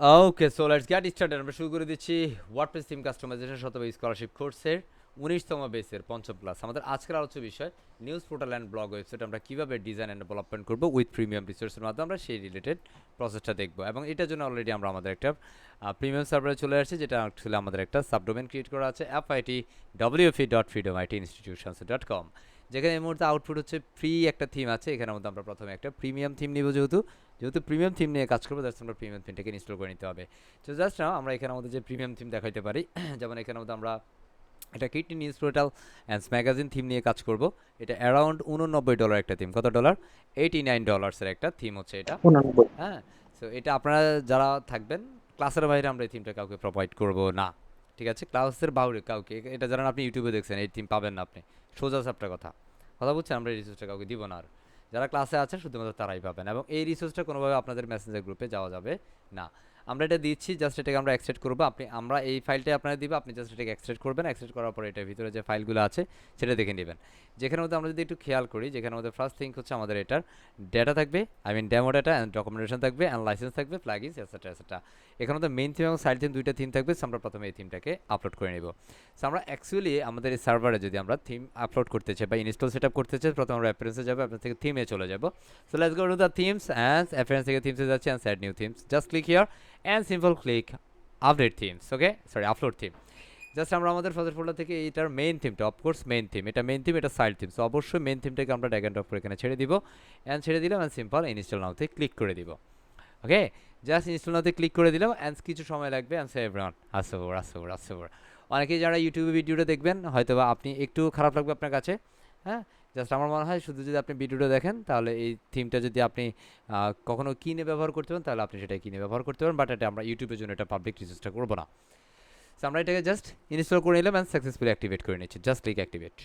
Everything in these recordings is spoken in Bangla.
Okay, so let's get started. আমরা শুরু করে দিচ্ছি ওয়ার্ডপ্রেস থিম কাস্টমাইজেশন শতভাগ স্কলারশিপ কোর্সের 19তম বেসের পঞ্চম ক্লাস। আমাদের আজকের আলোচ্য বিষয় news portal and blog website আমরা কীভাবে ডিজাইন অ্যান্ড ডেভেলপমেন্ট করবো উইথ প্রিমিয়াম রিসোর্সের মাধ্যমে আমরা সেই রিলেটেড প্রসেসটা দেখবো। এবং এটার জন্য অলরেডি আমরা আমাদের একটা প্রিমিয়াম সার্ভারে চলে আসছি, যেটা অ্যাকচুয়ালি আমাদের একটা সাবডোমেন ক্রিয়েট করা আছে FITWFE.freedomitinstitutions.com, যেখানে এই মুহূর্তে আউটপুট হচ্ছে ফ্রি একটা থিম আছে। এখানের মধ্যে আমরা প্রথমে একটা প্রিমিয়াম থিম নিব, যেহেতু প্রিমিয়াম থিম নিয়ে কাজ করবো, জাস্ট আমরা প্রিমিয়াম থিমটাকে ইনস্টল করে নিতে হবে। তো জাস্ট নাও আমরা এখানের মধ্যে যে প্রিমিয়াম থিম দেখাইতে পারি, যেমন এখানের মধ্যে আমরা এটা kidney news portal and magazine theme নিয়ে কাজ করব। এটা অ্যারাউন্ড $89 একটা থিম। কত ডলার? $89 একটা থিম হচ্ছে এটা। 89। হ্যাঁ, সো এটা আপনারা যারা থাকবেন ক্লাসের বাইরে আমরা এই থিমটা কাউকে প্রোভাইড করব না, ঠিক আছে? ক্লাসের বাইরে কাউকে এটা জানেন, আপনি ইউটিউবে দেখছেন এই থিম পাবেন না আপনি, সোজা সাপটা কথা কথা বলছেন। আমরা এই রিসোর্সটা কাউকে দিব না, আর যারা ক্লাসে আছেন শুধুমাত্র তারাই পাবেন। এবং এই রিসোর্সটা কোনোভাবে আপনাদের মেসেঞ্জার গ্রুপে যাওয়া যাবে না। আমরা এটা দিচ্ছি, জাস্ট এটাকে আমরা এক্সট্রাক্ট করবো। আমরা এই ফাইলটাই আপনারা দিব, আপনি জাস্ট এটাকে এক্সট্রাক্ট করবেন। এক্সট্রাক্ট করার পরে এটার ভিতরে যে ফাইলগুলো আছে সেটা দেখে নেবেন। যেখানের মধ্যে আমরা যদি একটু খেয়াল করি, যেখানের মধ্যে ফার্স্ট থিং হচ্ছে আমাদের এটার ডেটা থাকবে, I mean demo data and documentation থাকবে অ্যান্ড লাইসেন্স থাকবে, প্লাগইনস এটসেট্রা এটসেট্রা। এখানে মধ্যে মেইন থিম এবং সাইড থিম দুইটা থিম থাকবে। সো আমরা প্রথমে এই থিমটাকে আপলোড করে নেব। সো আমরা অ্যাকচুয়ালি আমাদের এই সার্ভারে যদি আমরা থিম আপলোড করতে চাই বা ইনস্টল সেট আপ করতে চাই, প্রথমে আমরা অ্যাপিয়ারেন্সে যাবো, আপনার থেকে থিমে চলে যাব। So let's go to the themes and appearance থেকে থিমসে যাচ্ছি and set new themes. Just click here and simple click update themes. Okay, sorry, upload theme. Just আমরা আমাদের ফাজার ফোল্ডার থেকে এইটার মেইন থিমটা, অফকোর্স মেইন থিম, এটা মেইন থিম, এটা সাইড থিম। সো অবশ্যই মেইন থিমটাকে আমরা ড্র্যাগ এন্ড ড্রপ করে এখানে ছেড়ে দিব অ্যান্ড ছেড়ে দিলাম অ্যান্ড সিম্পল ইনস্টল নাওতে ক্লিক করে দিব। ওকে, জাস্ট ইনস্টল নাওতে ক্লিক করে দিলাম অ্যান্ড কিছু সময় লাগবে অ্যান্ড সে এভরিওয়ান আসবে। অনেকেই যারা ইউটিউবে ভিডিওটা দেখবেন হয়তো বা আপনি একটু খারাপ লাগবে আপনার কাছে। হ্যাঁ, জাস্ট আমার মনে হয় শুধু যদি আপনি ভিডিওটা দেখেন, তাহলে এই থিমটা যদি আপনি কখনো কিনে ব্যবহার করতে পারেন, তাহলে আপনি সেটা কিনে ব্যবহার করতে পারেন। বাট এটা আমরা ইউটিউবের জন্য এটা পাবলিক রিজিস্টার করবো না। সো আমরা এটাকে জাস্ট ইনস্টল করে নিলাম অ্যান্ড সাকসেসফুলি অ্যাক্টিভেট করে নিচ্ছি। Just click activate.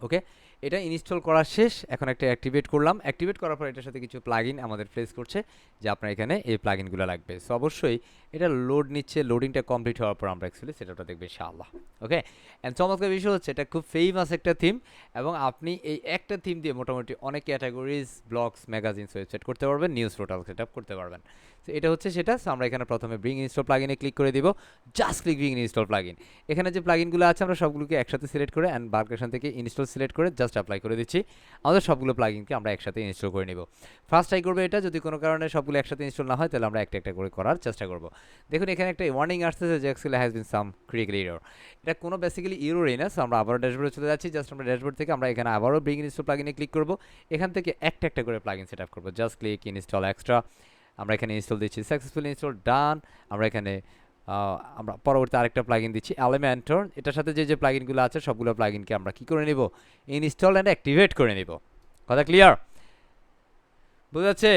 ওকে, এটা ইনস্টল করা শেষ। এখন একটা অ্যাক্টিভেট করলাম। অ্যাক্টিভেট করার পর এটার সাথে কিছু প্লাগইন আমাদের প্লেস করছে, যে আপনার এখানে এই প্লাগইনগুলো লাগবে। সো অবশ্যই এটা লোড নিচ্ছে। লোডিংটা কমপ্লিট হওয়ার পর আমরা অ্যাকচুয়ালি সেটাটা দেখবো ইনশাআল্লাহ। ওকে, অ্যান্ড চমৎকার বিষয় হচ্ছে এটা খুব ফেমাস একটা থিম, এবং আপনি এই একটা থিম দিয়ে মোটামুটি অনেক ক্যাটাগরিজ, ব্লগস, ম্যাগাজিনস, ওয়েবসাইট করতে পারবেন, নিউজ পোর্টাল সেট আপ করতে পারবেন। সো এটা হচ্ছে সেটা। সো আমরা এখানে প্রথমে ব্রিং ইনস্টল প্লাগইনে ক্লিক করে দিব। Just click bring install plugin. এখানে যে প্লাগইনগুলো আছে আমরা সবগুলোকে একসাথে সিলেক্ট করে অ্যান্ড বার্কেশন থেকে ইনস্টল সিলেক্ট করে জাস্ট অ্যাপ্লাই করে দিচ্ছি। আমাদের সবগুলো প্লাগইনকে আমরা একসাথে ইনস্টল করে নিব। ফার্স্ট ট্রাই করবো এটা, যদি কোনো কারণে সবগুলো একসাথে ইনস্টল না হয় তাহলে আমরা একটা একটা করে করার চেষ্টা করব। দেখুন এখানে একটা ওয়ার্নিং আসতেছে যে actually has been some critical error. এটা কোনো বেসিক্যালি এররই না। সো আমরা আবারও ড্যাশবোর্ডে চলে যাচ্ছি। জাস্ট আমরা ড্যাশবোর্ড থেকে আমরা এখানে আবারও ব্রিং ইনস্টল প্লাগইনে ক্লিক করব। এখান থেকে একটা একটা করে প্লাগইন সেট আপ করবো। Just click install extra. আমরা এখানে ইনস্টল দিচ্ছি, সাকসেসফুলি ইনস্টল ডান। আমরা এখানে আমরা পরবর্তী আরেকটা প্লাগইন দিচ্ছি এলিমেন্টর। এটার সাথে যে যে প্লাগইনগুলো আছে সবগুলো প্লাগইনকে আমরা কি করে নিব? ইনস্টল অ্যান্ড অ্যাক্টিভেট করে নিব। কথা ক্লিয়ার? বুঝাচ্ছে?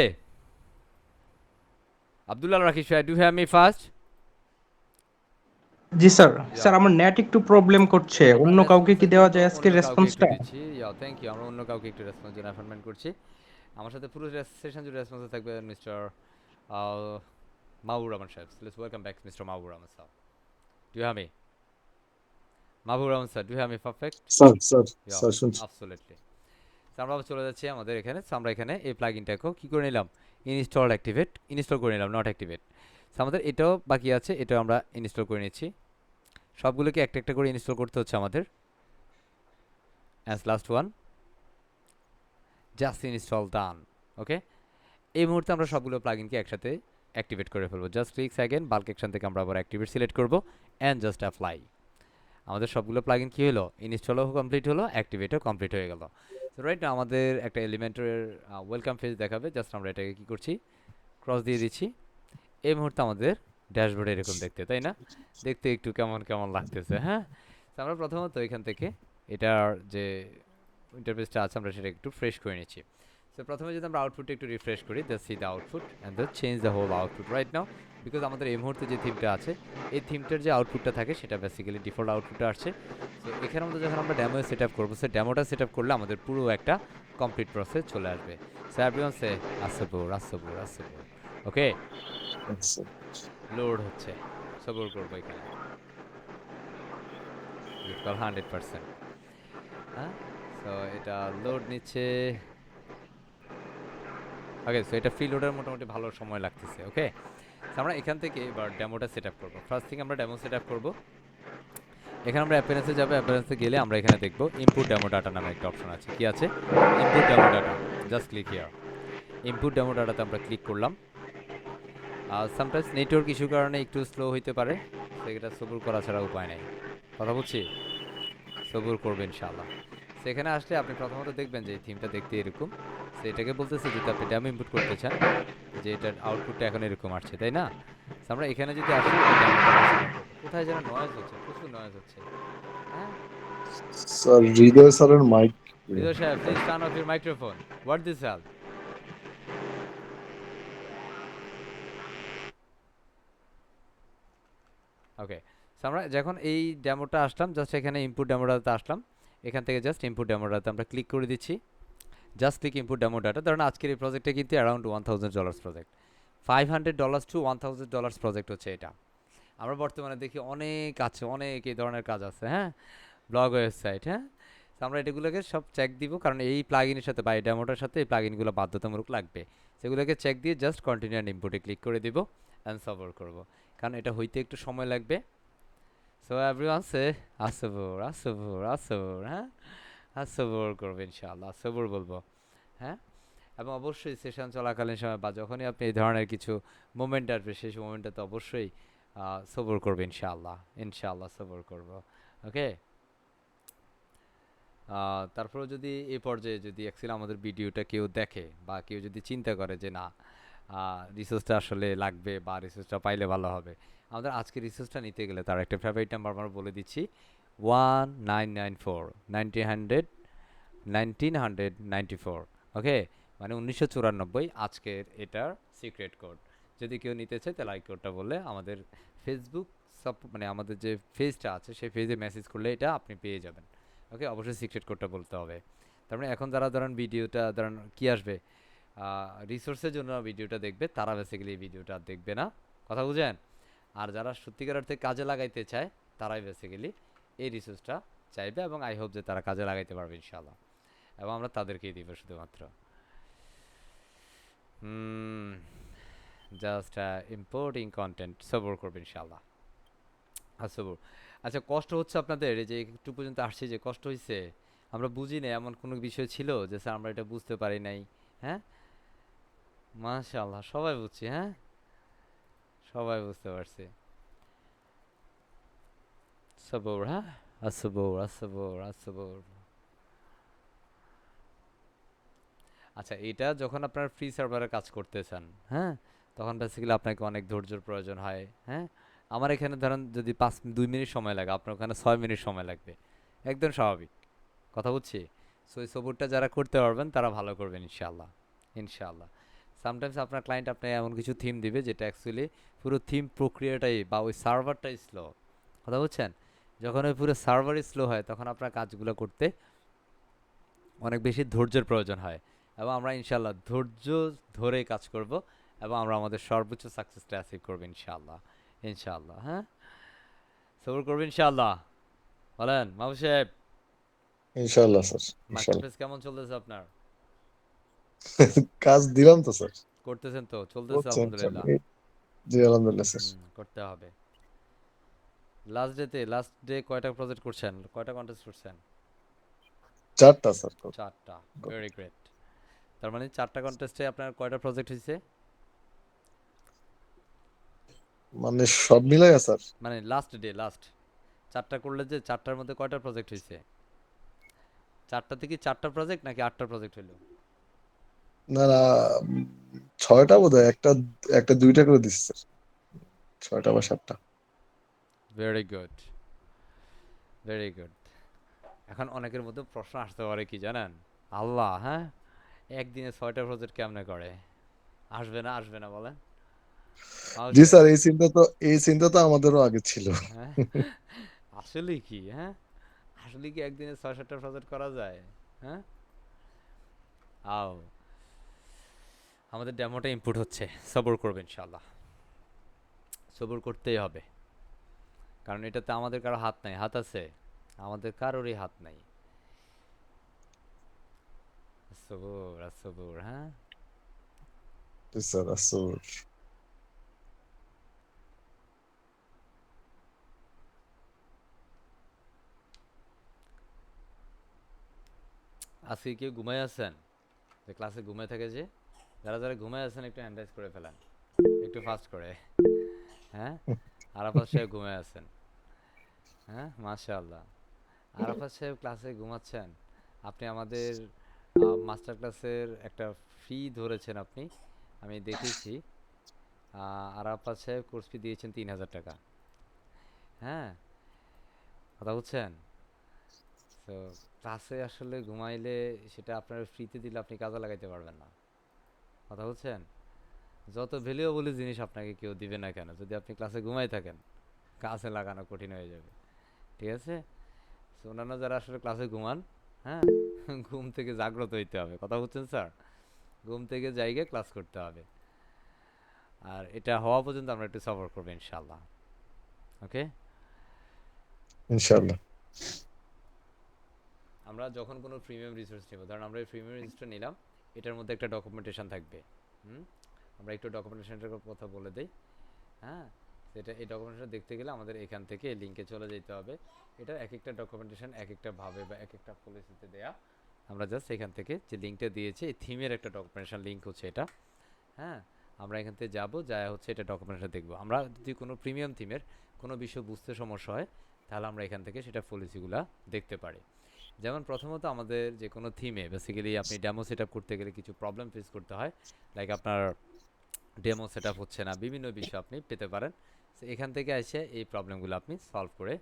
আব্দুল্লাহ রাকিব ভাই, do have me first? G sir. Yeah, sir আমার নেট একটু প্রবলেম করছে, আমরা অন্য কাউকে কি রেসপন্সের দেওয়া জন্য যায় আজকে অন্য কাউকে একটু রেসপন্সটা? দিচ্ছি। ইয়া, থ্যাংক ইউ। আমরা অন্য কাউকে একটু রেসপন্সের জন্য অ্যাপয়েন্টমেন্ট করছি। আমার সাথে পুরো সেশন জুড়ে রেসপন্সে থাকবে মিস্টার মাহবুব রহমান সাহেব। লেটস ওয়েলকাম ব্যাক মিস্টার মাহবুব রহমান সাহেব। Do have me? Mahbub Rahman sir, do have me perfect? Sir yeah, sir শুনছি। অ্যাবসলিউটলি। আমরা আবার চলে যাচ্ছি আমাদের এখানে। সো আমরা এখানে এই প্লাগইনটাকেও কি করে নিলাম? ইনস্টল অ্যাক্টিভেট, ইনস্টল করে নিলাম, নট অ্যাক্টিভেট। সো আমাদের এটাও বাকি আছে, এটাও আমরা ইনস্টল করে নিচ্ছি। সবগুলোকে একটা একটা করে ইনস্টল করতে হচ্ছে আমাদের। As last one, just install done. Okay, এই মুহূর্তে আমরা সবগুলো প্লাগইনকে একসাথে অ্যাক্টিভেট করে ফেলবো। Just click second, bulk action থেকে আমরা আবার অ্যাক্টিভেট সিলেক্ট করবো অ্যান্ড জাস্ট অ্যাপ্লাই। আমাদের সবগুলো প্লাগইন কি হলো? ইনস্টলও কমপ্লিট হলো, অ্যাক্টিভেটও কমপ্লিট হয়ে গেল। সো রাইট না আমাদের একটা এলিমেন্টের ওয়েলকাম পেজ দেখাবে। জাস্ট আমরা এটাকে কি করছি? ক্রস দিয়ে দিচ্ছি। এই মুহূর্তে আমাদের ড্যাশবোর্ডে এরকম দেখতে, তাই না? দেখতে একটু কেমন কেমন লাগতেছে, হ্যাঁ? তো আমরা প্রথমত এখান থেকে এটার যে ইন্টারফেসটা আছে আমরা সেটা একটু ফ্রেশ করে নিচ্ছি। সো প্রথমে যদি আমরা আউটপুটটা একটু রিফ্রেশ করি, just see the output and the change the whole output right now. Because আমাদের এই মুহূর্তে যে থিমটা আছে, এই থিমটার যে আউটপুটটা থাকে সেটা বেসিক্যালি ডিফল্ট আউটপুটটা আসছে। তো এখানে আমাদের যখন আমরা ডেমো সেট আপ করবো, সে ডেমোটা সেট আপ করলে আমাদের পুরো একটা কমপ্লিট প্রসেস চলে আসবে। সো এভরিওয়ান সে আসবো। ওকে, লোড হচ্ছে, সবর করবো এখানে। 100%। হ্যাঁ, সো এটা লোড নিচ্ছে। ওকে, সো এটা ফ্রি লোডের মোটামুটি ভালো সময় লাগতেছে। ওকে, আমরা এখান থেকে এবার ডেমোটা সেট আপ করবো। ফার্স্ট থিং আমরা ডেমো সেট আপ করবো। এখানে আমরা অ্যাপিয়ারেন্সে যাবো, অ্যাপিয়ারেন্সে গেলে আমরা এখানে দেখবো ইনপুট ডেমো ডাটা নামে একটা অপশন আছে। কি আছে? Input demo data. Just click here. Input demo ডাটাতে আমরা ক্লিক করলাম। সামটাইমস নেটওয়ার্ক ইস্যুর কারণে একটু স্লো হইতে পারে, সেটা সবুর করা ছাড়া উপায় নেই। কথা বলছি, সবুর করবেন ইনশাআল্লাহ। সেখানে আসলে আপনি প্রথমত দেখবেন যে এই থিমটা দেখতে এরকম। সেটাকে বলতেছে যদি আপনি ডেমো ইনপুট করতে চান, যে এটার আউটপুটটা এখন এরকম আসছে, তাই না? আমরা এখানে যদি আসি, এই ডেমোটা আমরা সেট আপ করবো। কোথায় যেন নয়েজ হচ্ছে, প্রচুর নয়েজ হচ্ছে। হ্যাঁ, স্যার হৃদয় স্যারের মাইক। হৃদয় সাহেব, please turn off your microphone. What this help? Okay, আমরা যখন এই ডেমোটা আসলাম, জাস্ট এখানে ইনপুট ডেমোটাতে আসলাম। এখান থেকে জাস্ট ইনপুট ডেমোটাতে আমরা ক্লিক করে দিচ্ছি। Just click input demo data. ধরুন আজকের এই প্রজেক্টটা কিন্তু অ্যারাউন্ড $1000 প্রজেক্ট। $500 to $1000 প্রজেক্ট হচ্ছে এটা। আমরা বর্তমানে দেখি অনেক আছে, অনেক এই ধরনের কাজ আছে, হ্যাঁ, ব্লগ ওয়েবসাইট, হ্যাঁ। তো আমরা এটাগুলোকে সব চেক দিব, কারণ এই প্লাগইনের সাথে বা এই ডেমোটার সাথে এই প্লাগইনগুলো বাধ্যতামূলক লাগবে। সেগুলোকে চেক দিয়ে জাস্ট কন্টিনিউ অ্যান্ড ইম্পোর্টে ক্লিক করে দিব অ্যান্ড সার্ভার করব, কারণ এটা হইতে একটু সময় লাগবে। সো এভরিওয়ান সে আসবর আসবর আসবর, হ্যাঁ, আসবর করবে ইনশাআল্লাহ, আসবর বলবো, হ্যাঁ। এবং অবশ্যই সেশন চলাকালীন সময় বা যখনই আপনি এই ধরনের কিছু মোমেন্ট আসবে, সেই মোমেন্টটাতে অবশ্যই সবর করবে ইনশাআল্লাহ, ইনশাআল্লাহ সবর করব। ওকে, তারপরেও যদি এই পর্যায়ে যদি অ্যাকচুয়ালি আমাদের ভিডিওটা কেউ দেখে বা কেউ যদি চিন্তা করে যে না, রিসোর্সটা আসলে লাগবে বা রিসোর্সটা পাইলে ভালো হবে, আমাদের আজকে রিসোর্সটা নিতে গেলে তার একটা ফেভারিট নাম্বার আমরা বলে দিচ্ছি, 1994 ওকে, মানে 1994 আজকের এটার সিক্রেট কোড। যদি কেউ নিতে চায় তাহলে এই কোডটা বললে আমাদের ফেসবুক মানে আমাদের যে পেজটা আছে সেই পেজে মেসেজ করলে এটা আপনি পেয়ে যাবেন। ওকে, অবশ্যই সিক্রেট কোডটা বলতে হবে। তার মানে এখন যারা ধরেন ভিডিওটা ধরেন কি আসবে, রিসোর্সের জন্য ভিডিওটা দেখবে, তারা বেসিক্যালি এই ভিডিওটা দেখবে না। কথা বুঝেন? আর যারা সত্যিকার অর্থে কাজে লাগাইতে চায়, তারাই বেসিক্যালি এই রিসোর্সটা চাইবে, এবং আই হোপ যে তারা কাজে লাগাইতে পারবে ইনশাআল্লাহ, এবং আমরা তাদেরকেই দিব শুধুমাত্র। জাস্ট ইম্পোর্টিং কন্টেন্ট সবর করবে ইনশাআল্লাহ। সবর। আচ্ছা, কষ্ট হচ্ছে আপনাদের এই যে একটু পর্যন্ত আসছি, যে কষ্ট হয়েছে, আমরা বুঝি না এমন কোনো বিষয় ছিল যে স্যার আমরা এটা বুঝতে পারি নাই? হ্যাঁ, মাশাআল্লাহ, সবাই বুঝছি, হ্যাঁ, সবাই বুঝতে পারছি। সবর, হ্যাঁ, আসবর আসবর আসবর। আচ্ছা, এটা যখন আপনার ফ্রি সার্ভারে কাজ করতেছেন, হ্যাঁ, তখন বেসিক্যালি আপনাকে অনেক ধৈর্যের প্রয়োজন হয়, হ্যাঁ। আমার এখানে ধরেন যদি 2 মিনিট সময় লাগে, আপনার ওখানে 6 মিনিট সময় লাগবে, একদম স্বাভাবিক। কথা বুঝছি। সো এই সবুরটা যারা করতে পারবেন তারা ভালো করবেন ইনশাআল্লাহ, ইনশাআল্লাহ। সামটাইমস আপনার ক্লায়েন্ট আপনি এমন কিছু থিম দিবে যেটা অ্যাকচুয়ালি পুরো থিম প্রক্রিয়াটাই বা ওই সার্ভারটাই স্লো। কথা বুঝছেন? যখন ওই পুরো সার্ভারই স্লো হয়, তখন আপনার কাজগুলো করতে অনেক বেশি ধৈর্যের প্রয়োজন হয়, এবং আমরা ইনশাআল্লাহ ধৈর্য ধরে কাজ করব, এবং আমরা আমাদের সর্বোচ্চ সাকসেসটা অ্যাচিভ করবো ইনশাআল্লাহ, ইনশাআল্লাহ, হ্যাঁ। সবর করবেন ইনশাআল্লাহ। বলেন মাহবুব সাহেব, ইনশাআল্লাহ স্যার, মার্কেট ইনশাআল্লাহ। প্লেস কেমন চলতেছে আপনার? কাজ দিলাম তো স্যার। করতেছেন তো? চলতেছে বুঝছেন স্যার, আলহামদুলিল্লাহ। জি আলহামদুলিল্লাহ স্যার। করতে হবে। লাস্ট ডে কয়টা প্রজেক্ট করছেন, কয়টা কন্টেস্ট করছেন? 4টা স্যার। 4টা। Very great. তার মানে 4টা কন্টেস্টে আপনার কয়টা প্রজেক্ট হয়েছে? মানে সব মিলাই স্যার। মানে লাস্ট 4টা করলে যে 4টার মধ্যে কয়টা প্রজেক্ট হয়েছে? 4টা থেকে 4টা প্রজেক্ট নাকি 8টা প্রজেক্ট হলো? না না, 6টা বোধহয়, একটা একটা 2টা করে দিচ্ছি স্যার। 6টা বা 7টা। Very good, very good. এখন অনেকের মধ্যে প্রশ্ন আসতে পারে কি জানেন? আল্লাহ, হ্যাঁ, একদিনে 6টা প্রজেক্ট কেমনে করে? আসবে না বলেন? মাহবুব জি সাহেব, স্যার, এই চিন্তা তো আমাদেরও আগে ছিল। হ্যাঁ, আসলে কি, হ্যাঁ, আসলে কি একদিনে 6-7টা প্রজেক্ট করা যায়? হ্যাঁ, আও, আমাদের ডেমোটা ইনপুট হচ্ছে, সবর করবে ইনশাআল্লাহ, সবর করতেই হবে, কারণ এটাতে আমাদের কারো হাত নাই। হাত আছে? আমাদের কারোরই হাত নাই। সবর, সবর, হ্যাঁ। জি স্যার, আসুর। আজকে কেউ ঘুমায় আছেন, যে ক্লাসে ঘুমায় থাকে, যে যারা যারা ঘুমায় আছেন একটু হ্যান্ড রাইজ করে ফেলেন, একটু ফাস্ট করে। হ্যাঁ, আরাফাত সাহেব ঘুমায় আছেন। হ্যাঁ, মাশাআল্লাহ। আরাফাত সাহেব ক্লাসে ঘুমাচ্ছেন। আপনি আমাদের মাস্টার ক্লাসের একটা ফি ধরেছেন আপনি, আমি দেখেছি। আরাফাত সাহেব কোর্স ফি দিয়েছেন 3,000 টাকা। হ্যাঁ, কথা বলছেন। তো ক্লাসে আসলে ঘুমাইলে সেটা আপনার ফ্রিতে দিলে আপনি কাজে লাগাইতে পারবেন না, কথা বলছেন। যত ভ্যালুয়েবল জিনিস আপনাকে কেউ দিবে না কেন, যদি আপনি ক্লাসে ঘুমাই থাকেন কাজে লাগানো কঠিন হয়ে যাবে, ঠিক আছে। তো অন্যান্য যারা আসলে ক্লাসে ঘুমান, হ্যাঁ, ঘুম থেকে জাগ্রত হইতে হবে, কথা বলছেন স্যার। ঘুম থেকে জায়গায় ক্লাস করতে হবে, আর এটা হওয়া পর্যন্ত আমরা একটু সফর করবো ইনশাল্লাহ। ওকে। ইনশাআল্লাহ। আমরা যখন কোনো প্রিমিয়াম রিসোর্স নেব, ধরুন আমরা এই প্রিমিয়াম রিসোর্সটা নিলাম, এটার মধ্যে একটা ডকুমেন্টেশন থাকবে। হুম, আমরা একটু ডকুমেন্টেশনটার কথা বলে দিই। হ্যাঁ, সেটা এই ডকুমেন্টেশন দেখতে গেলে আমাদের এখান থেকে লিঙ্কে চলে যেতে হবে। এটা এক একটা ডকুমেন্টেশন এক একটা ভাবে বা এক একটা পলিসিতে দেয়া। আমরা জাস্ট এখান থেকে যে লিঙ্কটা দিয়েছি, এই থিমের একটা ডকুমেন্টেশন লিঙ্ক হচ্ছে এটা। হ্যাঁ, আমরা এখান থেকে যাবো, যায় হচ্ছে এটা ডকুমেন্টেশন দেখবো। আমরা যদি কোনো প্রিমিয়াম থিমের কোনো বিষয় বুঝতে সমস্যা হয়, তাহলে আমরা এখান থেকে সেটা পলিসিগুলো দেখতে পারি। যেমন প্রথমত আমাদের যে কোনো থিমে বেসিক্যালি আপনি ডেমো সেট আপ করতে গেলে কিছু প্রবলেম ফেস করতে হয়, লাইক আপনার ডেমো সেট আপ হচ্ছে না, বিভিন্ন বিষয় আপনি পেতে পারেন। সো এখান থেকে এসে এই প্রবলেমগুলো আপনি সলভ করে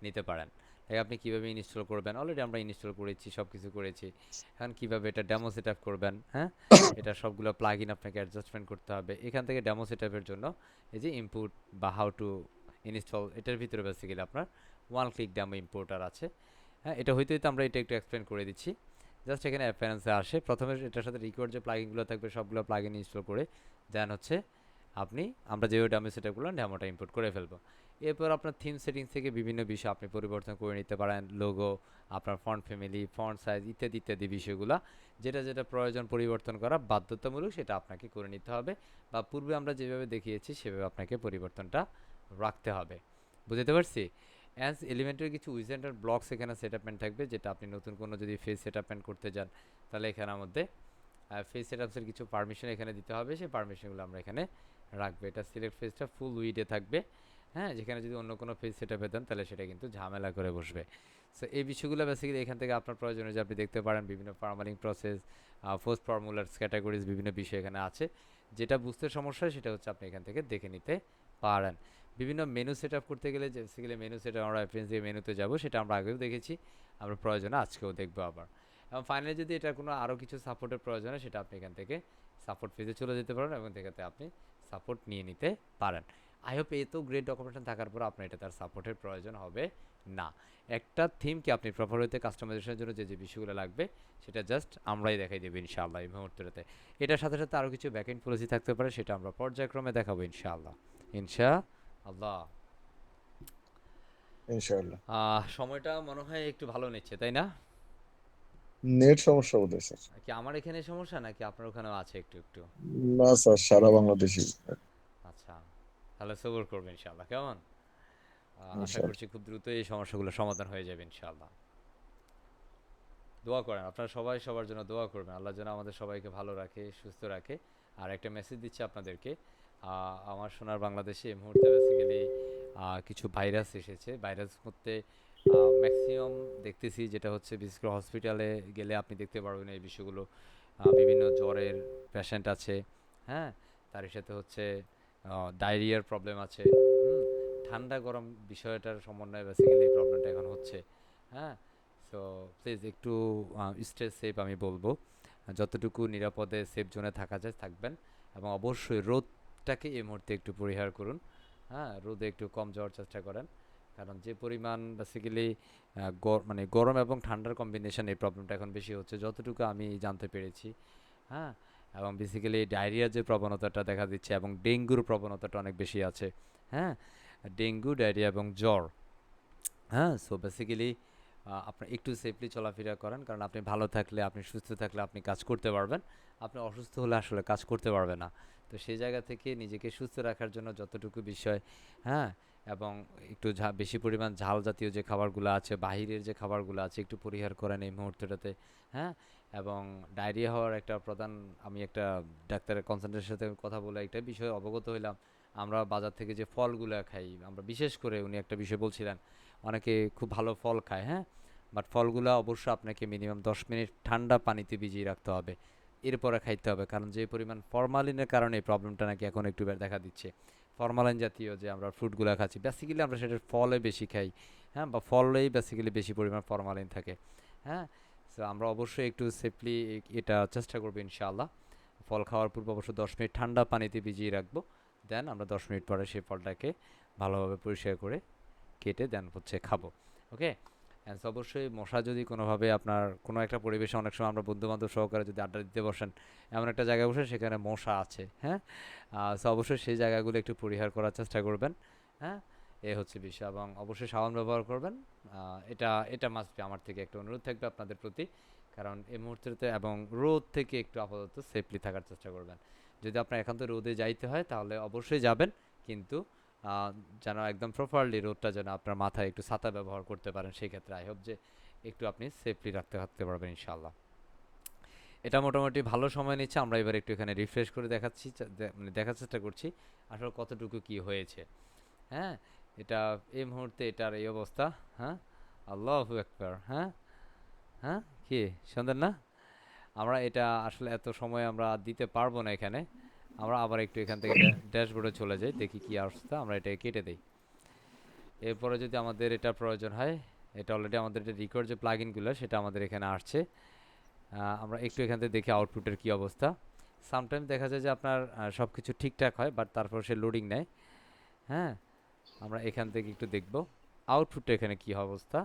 নিতে পারেন। তাই আপনি কীভাবে ইনস্টল করবেন, অলরেডি আমরা ইনস্টল করেছি, সব কিছু করেছি। এখন কীভাবে এটা ডেমো সেট আপ করবেন, হ্যাঁ, এটা সবগুলো প্লাগ ইন আপনাকে অ্যাডজাস্টমেন্ট করতে হবে। এখান থেকে ডেমো সেট আপের জন্য এই যে ইনপুট বা হাউ টু ইনস্টল, এটার ভিতরে বেসিক্যালি আপনার ওয়ান ক্লিক ডেমো ইম্পোর্টার আছে। হ্যাঁ, এটা হইতে হইতে আমরা এটা একটু এক্সপ্লেন করে দিচ্ছি। জাস্ট এখানে অ্যাপিয়ারেন্সে আসে, প্রথমে এটার সাথে রিকোয়ার্ড যে প্লাগিনগুলো থাকবে সবগুলো প্লাগিন ইনস্টল করে দেন হচ্ছে আপনি আমরা যেভাবে ডেমো সেট আপগুলো ডেমোটা ইম্পোর্ট করে ফেলবো। এরপর আপনার থিম সেটিংস থেকে বিভিন্ন বিষয় আপনি পরিবর্তন করে নিতে পারেন, লোগো, আপনার ফন্ট ফ্যামিলি, ফন্ট সাইজ ইত্যাদি ইত্যাদি বিষয়গুলো, যেটা যেটা প্রয়োজন পরিবর্তন করা বাধ্যতামূলক সেটা আপনাকে করে নিতে হবে, বা পূর্বে আমরা যেভাবে দেখিয়েছি সেভাবে আপনাকে পরিবর্তনটা রাখতে হবে। বুঝতে পারছি। অ্যাজ এলিমেন্টের কিছু উইজেন্ট আর ব্লকস এখানে সেটআপমেন্ট থাকবে, যেটা আপনি নতুন কোনো যদি ফেস সেটআপমেন্ট করতে যান, তাহলে এখানের মধ্যে ফেস সেটআপসের কিছু পারমিশন এখানে দিতে হবে, সেই পারমিশনগুলো আমরা এখানে রাখবো। এটা সিলেক্ট ফেসটা ফুল উইডে থাকবে। হ্যাঁ, যেখানে যদি অন্য কোনো ফেস সেটআপে দেন তাহলে সেটা কিন্তু ঝামেলা করে বসবে। সো এই বিষয়গুলো বেসিক্যালি এখান থেকে আপনার প্রয়োজন যে আপনি দেখতে পারেন বিভিন্ন ফার্মালিং প্রসেস, পোস্ট ফর্মুলার্স, ক্যাটাগরিজ, বিভিন্ন বিষয় এখানে আছে। যেটা বুঝতে সমস্যা হয় সেটা হচ্ছে আপনি এখান থেকে দেখে নিতে পারেন। বিভিন্ন মেনু সেট আপ করতে গেলে যে বেসিক্যালি মেনু সেট আমরা রেফারেন্স দিয়ে মেনুতে যাব, সেটা আমরা আগেও দেখেছি, আমরা প্রয়োজনে আজকেও দেখবো আবার। এবং ফাইনালি যদি এটার কোনো আরও কিছু সাপোর্টের প্রয়োজন হয় সেটা আপনি এখান থেকে সাপোর্ট পেজে চলে যেতে পারেন এবং থেকে আপনি সাপোর্ট নিয়ে নিতে পারেন। আই হোপ এত গ্রেট ডকুমেন্টেশন থাকার পর আপনার এটা তার সাপোর্টের প্রয়োজন হবে না। একটা থিমকে আপনি প্রপার হইতে কাস্টমাইজেশনের জন্য যে যে বিষয়গুলো লাগবে সেটা জাস্ট আমরাই দেখাই দেবো ইনশাআল্লাহ এই মুহূর্তটাতে। এটার সাথে সাথে আরও কিছু ব্যাকএন্ড পলিসি থাকতে পারে, সেটা আমরা পর্যায়ক্রমে দেখাবো ইনশাআল্লাহ। ইনশাআল্লাহ। ইনশাআল্লাহ। সময়টা মনে হয় একটু ভালো নিচ্ছে, তাই না? নেট সমস্যা বোধ হয় স্যার। কি আমার এখানে সমস্যা নাকি আপনার ওখানেও আছে একটু একটু? না স্যার, সারা বাংলাদেশি। আচ্ছা, তাহলে সবর করবেন ইনশাআল্লাহ, কেমন? আশা ইনশাআল্লাহ। করছি খুব দ্রুত এই সমস্যাগুলো সমাধান হয়ে যাবে ইনশাআল্লাহ। দোয়া করেন, আপনারা সবাই সবার জন্য দোয়া করবেন, আল্লাহ যেন আমাদের সবাইকে ভালো রাখে, সুস্থ রাখে। আর একটা মেসেজ দিচ্ছি আপনাদেরকে, আমার সোনার বাংলাদেশে এই মুহূর্তে বেসিক্যালি কিছু ভাইরাস এসেছে। ভাইরাস মধ্যে ম্যাক্সিমাম দেখতেছি যেটা হচ্ছে, বিশেষ করে হসপিটালে গেলে আপনি দেখতে পারবেন এই বিষয়গুলো। বিভিন্ন জ্বরের পেশেন্ট আছে, হ্যাঁ, তার সাথে হচ্ছে ডায়রিয়ার প্রবলেম আছে। হুম, ঠান্ডা গরম বিষয়টার সমন্বয়ে বেসিক্যালি প্রবলেমটা এখন হচ্ছে। হ্যাঁ, সো প্লিজ একটু স্টে সেফ, আমি বলবো যতটুকু নিরাপদে সেফ জোনে থাকা যায় থাকবেন, এবং অবশ্যই রোদটাকে এই মুহূর্তে একটু পরিহার করুন। হ্যাঁ, রোদে একটু কম যাওয়ার চেষ্টা করেন, কারণ যে পরিমাণ বেসিক্যালি মানে গরম এবং ঠান্ডার কম্বিনেশন এই প্রবলেমটা এখন বেশি হচ্ছে যতটুকু আমি জানতে পেরেছি। হ্যাঁ, এবং বেসিক্যালি ডায়রিয়ার যে প্রবণতাটা দেখা দিচ্ছে এবং ডেঙ্গুর প্রবণতাটা অনেক বেশি আছে। হ্যাঁ, ডেঙ্গু, ডায়রিয়া এবং জ্বর। হ্যাঁ, সো বেসিক্যালি আপনার একটু সেফলি চলাফেরা করেন, কারণ আপনি ভালো থাকলে, আপনি সুস্থ থাকলে আপনি কাজ করতে পারবেন। আপনি অসুস্থ হলে আসলে কাজ করতে পারবে না। তো সেই জায়গা থেকে নিজেকে সুস্থ রাখার জন্য যতটুকু বিষয়, হ্যাঁ, এবং একটু বেশি পরিমাণ ঝাল জাতীয় যে খাবারগুলো আছে, বাহিরের যে খাবারগুলো আছে একটু পরিহার করেন এই মুহূর্তটাতে। হ্যাঁ, এবং ডায়রিয়া হওয়ার একটা প্রধান, আমি একটা ডাক্তারের কনসালটেন্টের সাথে কথা বলে একটা বিষয় অবগত হইলাম। আমরা বাজার থেকে যে ফলগুলো খাই, আমরা বিশেষ করে উনি একটা বিষয় বলছিলেন, অনেকে খুব ভালো ফল খায়, হ্যাঁ, বাট ফলগুলো অবশ্য আপনাকে মিনিমাম 10 মিনিট ঠান্ডা পানিতে ভিজিয়ে রাখতে হবে, এরপরে খাইতে হবে, কারণ যে পরিমাণ ফরমালিনের কারণে এই প্রবলেমটা নাকি এখন একটু দেখা দিচ্ছে। ফরমালিন জাতীয় যে আমরা ফ্রুটগুলো খাচ্ছি, বেসিক্যালি আমরা সেটার ফলে বেশি খাই, হ্যাঁ, বা ফলেই বেসিক্যালি বেশি পরিমাণ ফরমালিন থাকে, হ্যাঁ। সো আমরা অবশ্যই একটু সেফলি এটা চেষ্টা করবো ইনশাআল্লাহ। ফল খাওয়ার পূর্বে অবশ্য 10 মিনিট ঠান্ডা পানিতে ভিজিয়ে রাখবো, দেন আমরা 10 মিনিট পরে সেই ফলটাকে ভালোভাবে পরিষ্কার করে কেটে দেন হচ্ছে খাবো, ওকে। অ্যান্ড অবশ্যই মশা যদি কোনোভাবে আপনার কোনো একটা পরিবেশে, অনেক সময় আমরা বন্ধুবান্ধব সহকারে যদি আড্ডা দিতে বসেন, এমন একটা জায়গায় বসে সেখানে মশা আছে, হ্যাঁ, সো অবশ্যই সেই জায়গাগুলো একটু পরিহার করার চেষ্টা করবেন, হ্যাঁ, এ হচ্ছে বিষয়। এবং অবশ্যই সাবান ব্যবহার করবেন, এটা এটা মাস্ট বি, আমার থেকে একটা অনুরোধ থাকবে আপনাদের প্রতি, কারণ এই মুহূর্তে এবং রোদ থেকে একটু আপাতত সেফলি থাকার চেষ্টা করবেন। যদি আপনার একান্ত রোদে যাইতে হয় তাহলে অবশ্যই যাবেন, কিন্তু যেন একদম প্রপারলি রোদটা যেন আপনার মাথায় একটু ছাতা ব্যবহার করতে পারেন, সেই ক্ষেত্রে আই হোপ যে একটু আপনি সেফলি থাকতে পারবেন ইনশাআল্লাহ। এটা মোটামুটি ভালো সময় নিচ্ছে, আমরা এবার একটু এখানে রিফ্রেশ করে দেখাচ্ছি, মানে দেখার চেষ্টা করছি আসলে কতটুকু কি হয়েছে, হ্যাঁ। এটা এই মুহূর্তে এটার এই অবস্থা, হ্যাঁ, আল্লাহু আকবার, হ্যাঁ, হ্যাঁ, কি সুন্দর না? আমরা এটা আসলে এত সময় আমরা দিতে পারবো না এখানে, আমরা আবার একটু এখান থেকে ড্যাশবোর্ডে চলে যাই, দেখি কি অবস্থা, আমরা এটাকে কেটে দেই। এরপরে যদি আমাদের এটা প্রয়োজন হয়, এটা অলরেডি আমাদের এটা রেকর্ড যে প্লাগইনগুলো সেটা আমাদের এখানে আসছে, আমরা একটু এখান থেকে দেখি আউটপুটের কি অবস্থা। সামটাইম দেখা যায় যে আপনার সব কিছু ঠিকঠাক হয়, বাট তারপর সে লোডিং নেয়, হ্যাঁ। আমরা এখান থেকে একটু দেখব আউটপুটটা এখানে কি অবস্থা।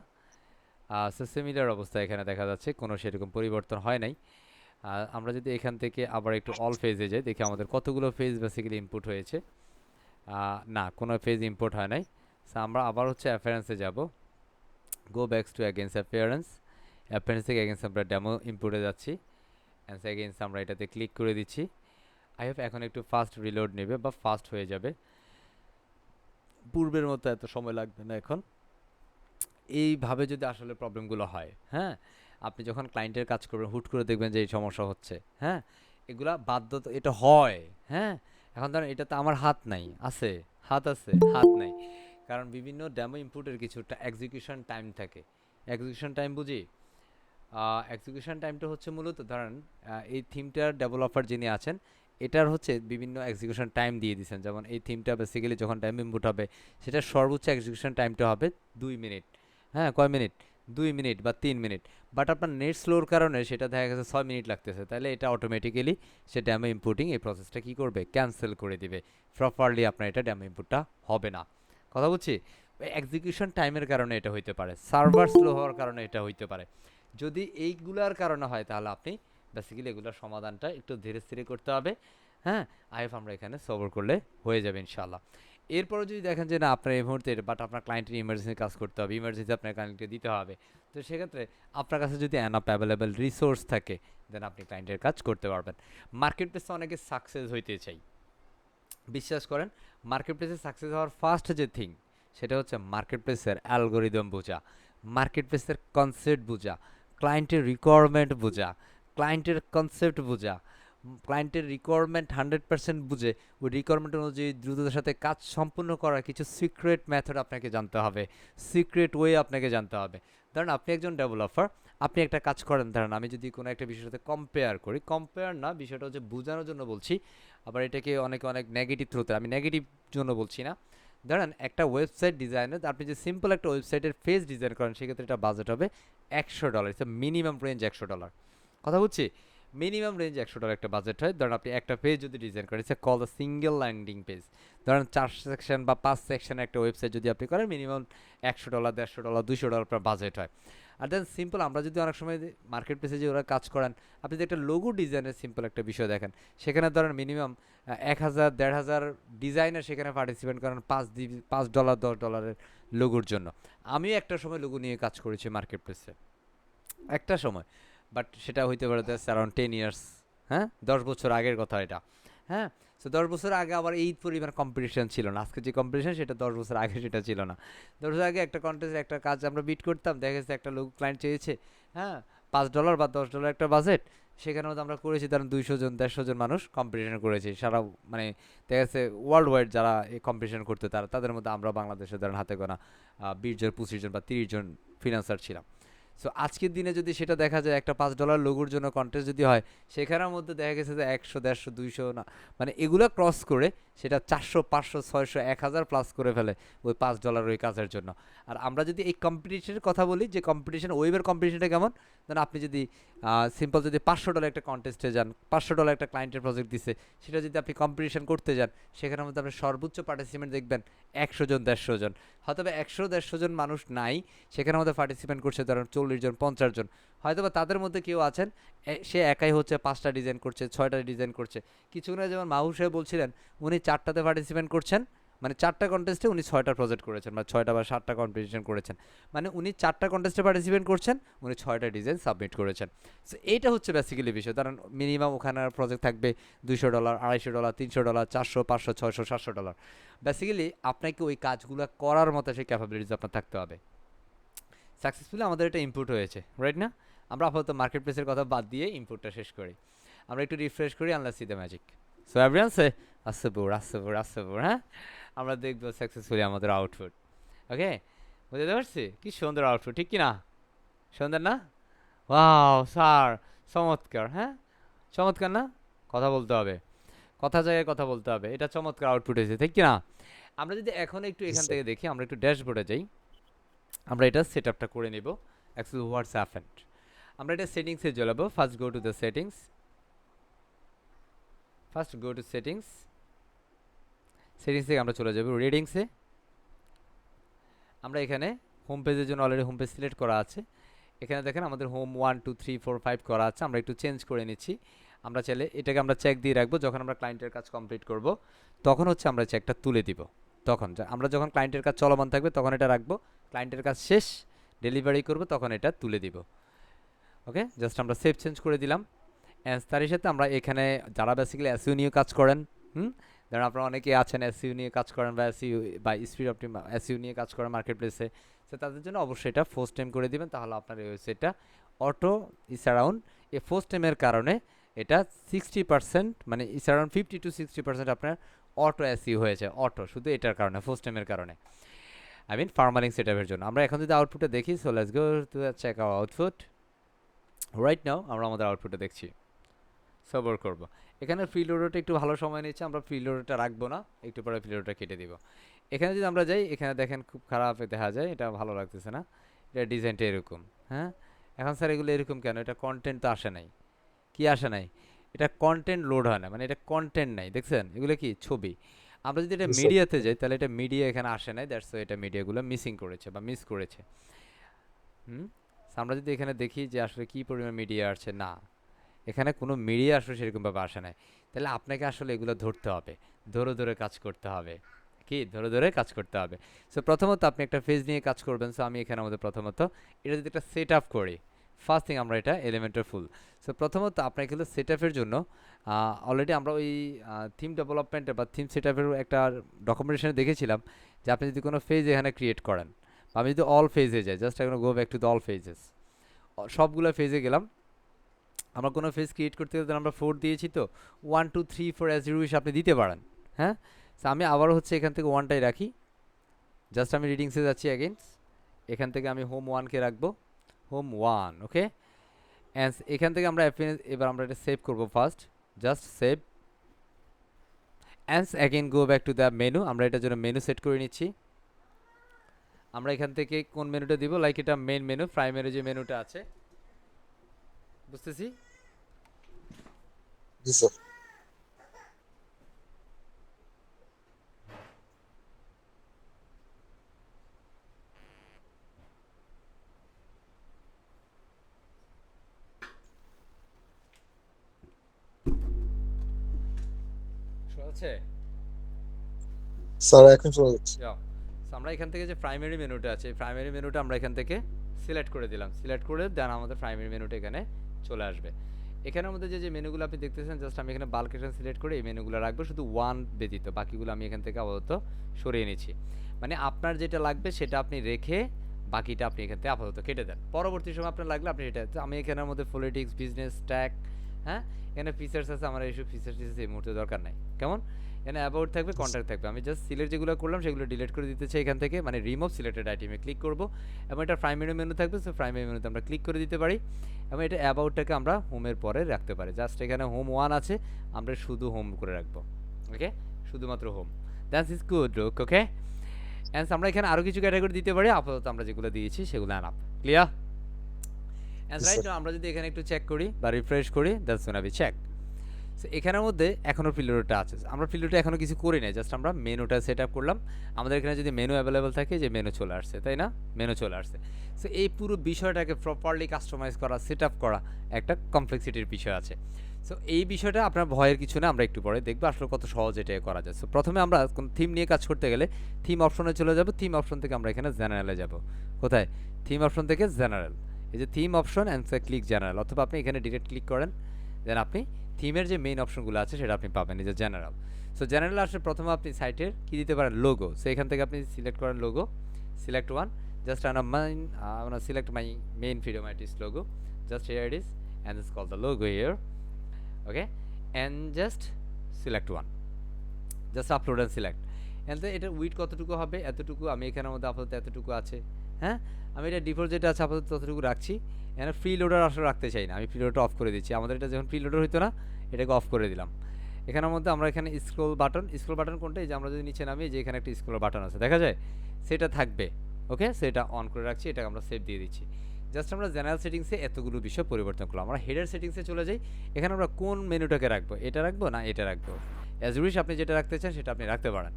সিমিলার অবস্থা এখানে দেখা যাচ্ছে, কোনো সেরকম পরিবর্তন হয় নাই। আমরা যদি এখান থেকে আবার একটু অল ফেজে যাই, দেখি আমাদের কতগুলো ফেজ বেসিক্যালি ইনপুট হয়েছে। না, কোনো ফেজ ইনপুট হয় নাই। সো আমরা আবার হচ্ছে অ্যাপিয়ারেন্সে যাব, go backs to agents appearance, appearance থেকে অ্যাগেন্স আমরা ডেমো ইনপুটে যাচ্ছি, অ্যান্ড অ্যাগেন্স আমরা এটাতে ক্লিক করে দিচ্ছি। আই হোপ এখন একটু ফাস্ট রিলোড নেবে বা ফাস্ট হয়ে যাবে, পূর্বের মতো এত সময় লাগবে না এখন। এইভাবে যদি আসলে প্রবলেমগুলো হয়, হ্যাঁ, আপনি যখন ক্লায়েন্টের কাজ করবেন হুট করে দেখবেন যে এই সমস্যা হচ্ছে, হ্যাঁ, এগুলা বাধ্যত এটা হয়, হ্যাঁ। এখন ধরেন এটাতে আমার হাত নাই, আছে হাত, আছে হাত নাই, কারণ বিভিন্ন ডেমো ইনপুটের কিছু একটা এক্সিকিউশন টাইম থাকে। এক্সিকিউশন টাইম বুঝি, এক্সিকিউশন টাইমটা হচ্ছে মূলত ধরেন এই থিমটার ডেভেলপার যিনি আছেন, এটার হচ্ছে বিভিন্ন এক্সিকিউশন টাইম দিয়ে দিয়েছেন, যেমন এই থিমটা বেসিক্যালি যখন টাইম ইনপুট হবে সেটা সর্বোচ্চ এক্সিকিউশন টাইমটা হবে 2 মিনিট, হ্যাঁ, কয় মিনিট, 2 মিনিট বা 3 মিনিট, বাট আপনার নেট স্লোর কারণে সেটা দেখা গেছে 6 মিনিট লাগতেছে, তাহলে এটা অটোমেটিক্যালি সে ড্যামো ইনপুটিং এই প্রসেসটা কী করবে, ক্যান্সেল করে দিবে, প্রপারলি আপনার এটা ড্যামো ইনপুটটা হবে না। কথা বুঝছি, এক্সিকিউশন টাইমের কারণে এটা হইতে পারে, সার্ভার স্লো হওয়ার কারণে এটা হইতে পারে। যদি এইগুলার কারণে হয় তাহলে আপনি বেসিক্যালি এগুলোর সমাধানটা একটু ধীরে স্থিরে করতে হবে, হ্যাঁ। আইএফ আমরা এখানে সবর করলে হয়ে যাবে ইনশাল্লাহ। এরপরে যদি দেখেন যে না আপনার এই মুহূর্তে, বাট আপনার ক্লায়েন্টের ইমার্জেন্সি কাজ করতে হবে, ইমার্জেন্সি আপনার ক্লায়েন্টকে দিতে হবে, তো সেক্ষেত্রে আপনার কাছে যদি অ্যানাপ অ্যাভেলেবেল রিসোর্স থাকে দেন আপনি ক্লায়েন্টের কাজ করতে পারবেন। মার্কেট প্লেসে অনেকে সাকসেস হইতে চাই, বিশ্বাস করেন মার্কেট প্লেসে সাকসেস হওয়ার ফার্স্ট যে থিং সেটা হচ্ছে মার্কেট প্লেসের অ্যালগোরিদম বোঝা, মার্কেট প্লেসের কনসেপ্ট বোঝা, ক্লায়েন্টের রিকোয়ারমেন্ট বোঝা, ক্লায়েন্টের কনসেপ্ট বোঝা, ক্লায়েন্টের রিকোয়ারমেন্ট 100% বুঝে ওই রিকোয়ারমেন্ট অনুযায়ী দ্রুততার সাথে কাজ সম্পূর্ণ করার কিছু সিক্রেট মেথড আপনাকে জানতে হবে, সিক্রেট ওয়ে আপনাকে জানতে হবে। ধরেন আপনি একজন ডেভেলপার, আপনি একটা কাজ করেন, ধরেন আমি যদি কোনো একটা বিষয়ের সাথে কম্পেয়ার করি, কম্পেয়ার না, বিষয়টা হচ্ছে বোঝানোর জন্য বলছি, আবার এটাকে অনেকে অনেক নেগেটিভ থ্রুতে, আমি নেগেটিভ জন্য বলছি না। ধরেন একটা ওয়েবসাইট ডিজাইনের আপনি যে সিম্পল একটা ওয়েবসাইটের পেজ ডিজাইন করেন, সেক্ষেত্রে এটা বাজেট হবে $100, ইটস মিনিমাম রেঞ্জ $100, কথা বুঝছি, মিনিমাম রেঞ্জ $100 একটা বাজেট হয়। ধরেন আপনি একটা পেজ যদি ডিজাইন করেন, it's call the single landing page, ধরেন 4 সেকশন বা 5 সেকশনের একটা ওয়েবসাইট যদি আপনি করেন, মিনিমাম $100, $150, $200 আপনার বাজেট হয়। আর দেন সিম্পল আমরা যদি অনেক সময় মার্কেট প্লেসে যে ওরা কাজ করেন, আপনি যদি একটা লোগো ডিজাইনের সিম্পল একটা বিষয় দেখেন, সেখানে ধরেন মিনিমাম 1000, 1500 ডিজাইনার সেখানে পার্টিসিপেট করেন $5, $10 লোগোর জন্য। আমিও একটা সময় লোগো নিয়ে কাজ করেছি মার্কেট প্লেসে, একটা সময়, বাট সেটা হইতে পারে অ্যারাউন্ড 10 ইয়ার্স, হ্যাঁ, 10 বছর আগের কথা এটা, হ্যাঁ। সো 10 বছর আগে আবার এই পরিমাণ কম্পিটিশন ছিল না, আজকে যে কম্পিটিশন সেটা 10 বছর আগে সেটা ছিল না। 10 বছর আগে একটা কন্টেস্ট একটা কাজ আমরা বিট করতাম, দেখা গেছে একটা লোক ক্লায়েন্ট চেয়েছে, হ্যাঁ, $5 বা $10 একটা বাজেট, সেখানের মধ্যে আমরা করেছি ধরেন 200 জন 150 জন মানুষ কম্পিটিশন করেছি সারা, মানে দেখা যাচ্ছে ওয়ার্ল্ড ওয়াইড যারা এই কম্পিটিশন করতে তাদের মধ্যে আমরা বাংলাদেশে ধরেন হাতে গোনা 20 জন 25 জন বা 30 জন ফিনান্সার ছিলাম। সো আজকের দিনে যদি সেটা দেখা যায় একটা $5 লোগোর জন্য কন্টেস্ট যদি হয়, সেখানের মধ্যে দেখা গেছে যে 100 150 200 না, মানে এগুলো ক্রস করে সেটা 400 500 600 1000 প্লাস করে ফেলে ওই $5 ওই কাজের জন্য। আর আমরা যদি এই কম্পিটিশনের কথা বলি, যে কম্পিটিশন ওয়েবের কম্পিটিশনটা কেমন, ধরেন আপনি যদি সিম্পল যদি $500 একটা কন্টেস্টে যান, $500 একটা ক্লায়েন্টের প্রজেক্ট দিছে, সেটা যদি আপনি কম্পিটিশন করতে যান, সেখানের মধ্যে আপনি সর্বোচ্চ পার্টিসিপেন্ট দেখবেন 100 জন 150 জন, হয়তো বা 100 150 জন মানুষ নাই সেখানের মধ্যে পার্টিসিপেন্ট করছে ধরেন 40 জন 50 জন, হয়তো বা তাদের মধ্যে কেউ আছেন সে একাই হচ্ছে 5টা ডিজাইন করছে 6টা ডিজাইন করছে। কিছুক্ষণ আগে যেমন মাহবুব সাহেব বলছিলেন উনি 4টাতে পার্টিসিপেন্ট করছেন, মানে 4টা কন্টেস্টে উনি 6টা প্রজেক্ট করেছেন বা 6টা বা 7টা কম্পিটিশন করেছেন, মানে উনি 4টা কন্টেস্টে পার্টিসিপেট করছেন, উনি 6টা ডিজাইন সাবমিট করেছেন। সো এইটা হচ্ছে বেসিক্যালি বিষয়। কারণ মিনিমাম ওখানে প্রজেক্ট থাকবে $200 $250 $300 400 500 600 $700। বেসিক্যালি আপনাকে ওই কাজগুলো করার মতো সেই ক্যাপাবিলিটিস আপনার থাকতে হবে। সাকসেসফুলি আমাদের এটা ইনপুট হয়েছে, রাইট না? আমরা আপাতত মার্কেট প্লেসের কথা বাদ দিয়ে ইনপুটটা শেষ করি, আমরা একটু রিফ্রেশ করি, unless see the magic. So everyone say আসসাবুর, হ্যাঁ, আমরা দেখবো সাকসেসফুলি আমাদের আউটপুট। ওকে, বুঝতে পারছি কি সুন্দর আউটপুট, ঠিক কি না? সুন্দর না? ওয়াও স্যার, চমৎকার, হ্যাঁ চমৎকার না? কথা বলতে হবে, কথা জায়গায় কথা বলতে হবে, এটা চমৎকার আউটপুট হয়েছে, ঠিক কি না? আমরা যদি এখন একটু এখান থেকে দেখি, আমরা একটু ড্যাশবোর্ডে যাই, আমরা এটা সেট আপটা করে নিব। অ্যাকচুয়ালি হোয়াটস হ্যাপেন্ড, আমরা এটা সেটিংসে জ্বালাবো। First go to the settings, settings থেকে আমরা চলে যাব রিডিংসে। আমরা এখানে হোম পেজের জন্য অলরেডি হোম পেজ সিলেক্ট করা আছে, এখানে দেখেন আমাদের হোম 1 2 3 4 5 করা আছে, আমরা একটু চেঞ্জ করে নিচ্ছি। আমরা চাইলে এটাকে আমরা চেক দিয়ে রাখবো, যখন আমরা ক্লায়েন্টের কাজ কমপ্লিট করব তখন হচ্ছে আমরা চেকটা তুলে দিব। তখন আমরা যখন ক্লায়েন্টের কাজ চলমান থাকবে তখন এটা রাখবো, ক্লায়েন্টের কাজ শেষ ডেলিভারি করব তখন এটা তুলে দিব। ওকে, জাস্ট আমরা সেভ চেঞ্জ করে দিলাম। তারই সাথে আমরা এখানে যারা বেসিক্যালি এসইও নিয়ে কাজ করেন, ধরেন আপনারা অনেকে আছেন এসইও নিয়ে কাজ করেন বা এসইও বা স্পিড অপটিম এসইও নিয়ে কাজ করেন মার্কেট প্লেসে, তো তাদের জন্য অবশ্যই এটা ফার্স্ট টাইম করে দিবেন, তাহলে আপনার এই ওয়েবসাইটটা অটো ইস অ্যারাউন্ড এই ফার্স্ট টাইমের কারণে এটা 60%, মানে ইস অ্যারাউন্ড 50 to 60% আপনার অটো এসইও হয়েছে, অটো শুধু এটার কারণে, ফার্স্ট টাইমের কারণে, আই মিন ফার্মালিং সেটআপের জন্য। আমরা এখন যদি আউটপুটে দেখি, so let's go to check our output. Right now আমরা আমাদের আউটপুটে দেখছি, সবর করব। এখানে ফ্রি লোডারটা একটু ভালো সময় নিচ্ছে, আমরা ফ্রি লোডারটা রাখবো না, একটু পরে ফ্রি লোডারটা কেটে দিব। এখানে যদি আমরা যাই, এখানে দেখেন খুব খারাপ দেখা যায়, এটা ভালো লাগতেছে না, এটা ডিজাইনটা এরকম। হ্যাঁ, এখন স্যার এগুলো এরকম কেন? এটা কন্টেন্ট তো আসে নাই। কি আসে নাই? এটা কন্টেন্ট লোড হয় না, মানে এটা কন্টেন্ট নাই, দেখছেন এগুলো কি ছবি। আমরা যদি এটা মিডিয়াতে যাই, তাহলে এটা মিডিয়া এখানে আসে নাই, দ্যাটস এটা মিডিয়াগুলো মিসিং করেছে বা মিস করেছে। আমরা যদি এখানে দেখি যে আসলে কী পরিমাণ মিডিয়া আসছে, না এখানে কোনো মিডিয়া আসলে সেরকমভাবে আসে নাই, তাহলে আপনাকে আসলে এগুলো ধরতে হবে, ধরে ধরে কাজ করতে হবে, কি ধরে ধরে কাজ করতে হবে। সো প্রথমত আপনি একটা ফেজ নিয়ে কাজ করবেন। সো আমি এখানে আমাদের প্রথমত এটা যদি একটা সেট আপ করি, ফার্স্ট থিং আমরা এটা এলিমেন্টার ফুল। সো প্রথমত আপনাকে এগুলো সেট আপের জন্য অলরেডি আমরা ওই থিম ডেভেলপমেন্টে বা থিম সেট আপের একটা ডকুমেন্টেশনে দেখেছিলাম যে আপনি যদি কোনো ফেজ এখানে ক্রিয়েট করেন, বা আমি যদি অল ফেজে যাই, জাস্ট এখন go back to the all phases, সবগুলো ফেজে গেলাম। আমরা কোনো ফেজ ক্রিয়েট করতে গেলে আমরা 4 দিয়েছি, তো 1 2 3 4 অ্যাজ ইউ উইশ আপনি দিতে পারেন। হ্যাঁ, সো আমি আবারও হচ্ছে এখান থেকে 1টাই রাখি, জাস্ট আমি রিডিংসে যাচ্ছি অ্যাগেন, এখান থেকে আমি হোম 1কে রাখবো, হোম 1। ওকে, অ্যান্ড এখান থেকে আমরা এবার আমরা এটা সেভ করবো first, just save, and again go back to the menu. আমরা এটার জন্য মেনু সেট করে নিচ্ছি। আমরা এখান থেকে কোন মেনুটা দিব, লাইক এটা মেন মেনু, প্রাইমারি যে মেনুটা আছে, বুঝতেছি। জি স্যার। আছে স্যার এখন শোনা যাচ্ছে। আমরা এখান থেকে যে প্রাইমারি মেনুটা আছে, প্রাইমারি মেনুটা আমরা এখান থেকে সিলেক্ট করে দিলাম, সিলেক্ট করে দেন আমাদের প্রাইমারি মেনুটা এখানে চলে আসবে। এখানের মধ্যে যে মেনুগুলো আপনি দেখতেছেন, জাস্ট আমি এখানে বাল্ক এখানে সিলেক্ট করে এই মেনুগুলো রাখবো, শুধু 1 ব্যতীত বাকিগুলো আমি এখান থেকে আপাতত সরিয়ে নিচ্ছি। মানে আপনার যেটা লাগবে সেটা আপনি রেখে বাকিটা আপনি এখান থেকে আপাতত কেটে দেন। পরবর্তী সময় আপনার লাগলে আপনি এটা, আমি এখানের মধ্যে পলিটিক্স, বিজনেস, ট্যাগ, হ্যাঁ, এখানে ফিচার্স আছে, আমার এইসব ফিচার্স এই মুহূর্তে দরকার নাই। কেমন? এখানে অ্যাবাউট থাকবে, কন্ট্যাক্ট থাকবে। আমি জাস্ট সিলেক্ট যেগুলো করলাম সেগুলো ডিলিট করে দিতে চাই এখান থেকে, মানে রিমুভ সিলেক্টেড আইটেমে ক্লিক করব এবং এটা প্রাইমারি মেনু থাকবে, সো প্রাইমারি মেনুতে আমরা ক্লিক করে দিতে পারি এবং এটা অ্যাবাউটটাকে আমরা হোমের পরে রাখতে পারি। জাস্ট এখানে হোম 1 আছে, আমরা শুধু হোম করে রাখবো। ওকে, শুধুমাত্র home. That's is good look. Okay, and আমরা এখানে আরও কিছু ক্যাটাগরি দিতে পারি, আপাতত আমরা যেগুলো দিয়েছি সেগুলো আনাপ। ক্লিয়ার? অ্যান্ড রাইট, আমরা যদি এখানে একটু চেক করি বা রিফ্রেশ করি, that's gonna be check. So এখানের মধ্যে এখনও প্রিলোডটা আছে, আমরা প্রিলোডে এখনও কিছু করি নাই, জাস্ট আমরা মেনুটা সেট আপ করলাম। আমাদের এখানে যদি মেনু অ্যাভেলেবেল থাকে, যে মেনু চলে আসছে, তাই না? মেনু চলে আসছে। সো এই পুরো বিষয়টাকে প্রপারলি কাস্টমাইজ করা, সেট আপ করা একটা কমপ্লেক্সিটির বিষয় আছে। সো এই বিষয়টা আপনার ভয়ের কিছু না, আমরা একটু পরে দেখবো আসলে কত সহজ এটা করা যায়। সো প্রথমে আমরা কোন থিম নিয়ে কাজ করতে গেলে থিম অপশনে চলে যাব। থিম অপশন থেকে আমরা এখানে জেনারেলে যাব। কোথায়? থিম অপশন থেকে জেনারেল, এই যে theme option and click general, অথবা আপনি এখানে ডিরেক্ট ক্লিক করেন, দেন আপনি থিমের যে মেইন অপশনগুলো আছে সেটা আপনি পাবেন, এই যে জেনারেল। সো জেনারেল আসলে প্রথমে আপনি সাইটের কী দিতে পারেন, লোগো। সো এখান থেকে আপনি সিলেক্ট করেন logo, select one, just select my main freedom artist logo, just here it is, and it's call the logo here. Okay, and just select one, just upload and select. এতে এটার উইথ কতটুকু হবে, এতটুকু, আমি এখানের মধ্যে আপাতত এতটুকু আছে। হ্যাঁ, আমি এটা ডিফল্ট যেটা আছে আপাতত ততটুকু রাখছি। এখানে ফ্রি লোডার আসলে রাখতে চাই না, আমি ফ্রি লোডারটা অফ করে দিচ্ছি। আমাদের এটা যখন ফ্রি লোডার হইতো না, এটাকে অফ করে দিলাম। এখানের মধ্যে আমরা এখানে স্ক্রল বাটন কোনটা, এই যে আমরা যদি নিচে নামি, যে এখানে একটা স্ক্রল বাটন আছে দেখা যায়, সেটা থাকবে। ওকে, সেটা অন করে রাখছি, এটাকে আমরা সেভ দিয়ে দিচ্ছি। জাস্ট আমরা জেনারেল সেটিংসে এতগুলো বিষয় পরিবর্তন করলাম। আমরা হেডার সেটিংসে চলে যাই। এখানে আমরা কোন মেনুটাকে রাখবো, এটা রাখবো না এটা রাখবো, অ্যাজ উইশ আপনি যেটা রাখতে চান সেটা আপনি রাখতে পারেন।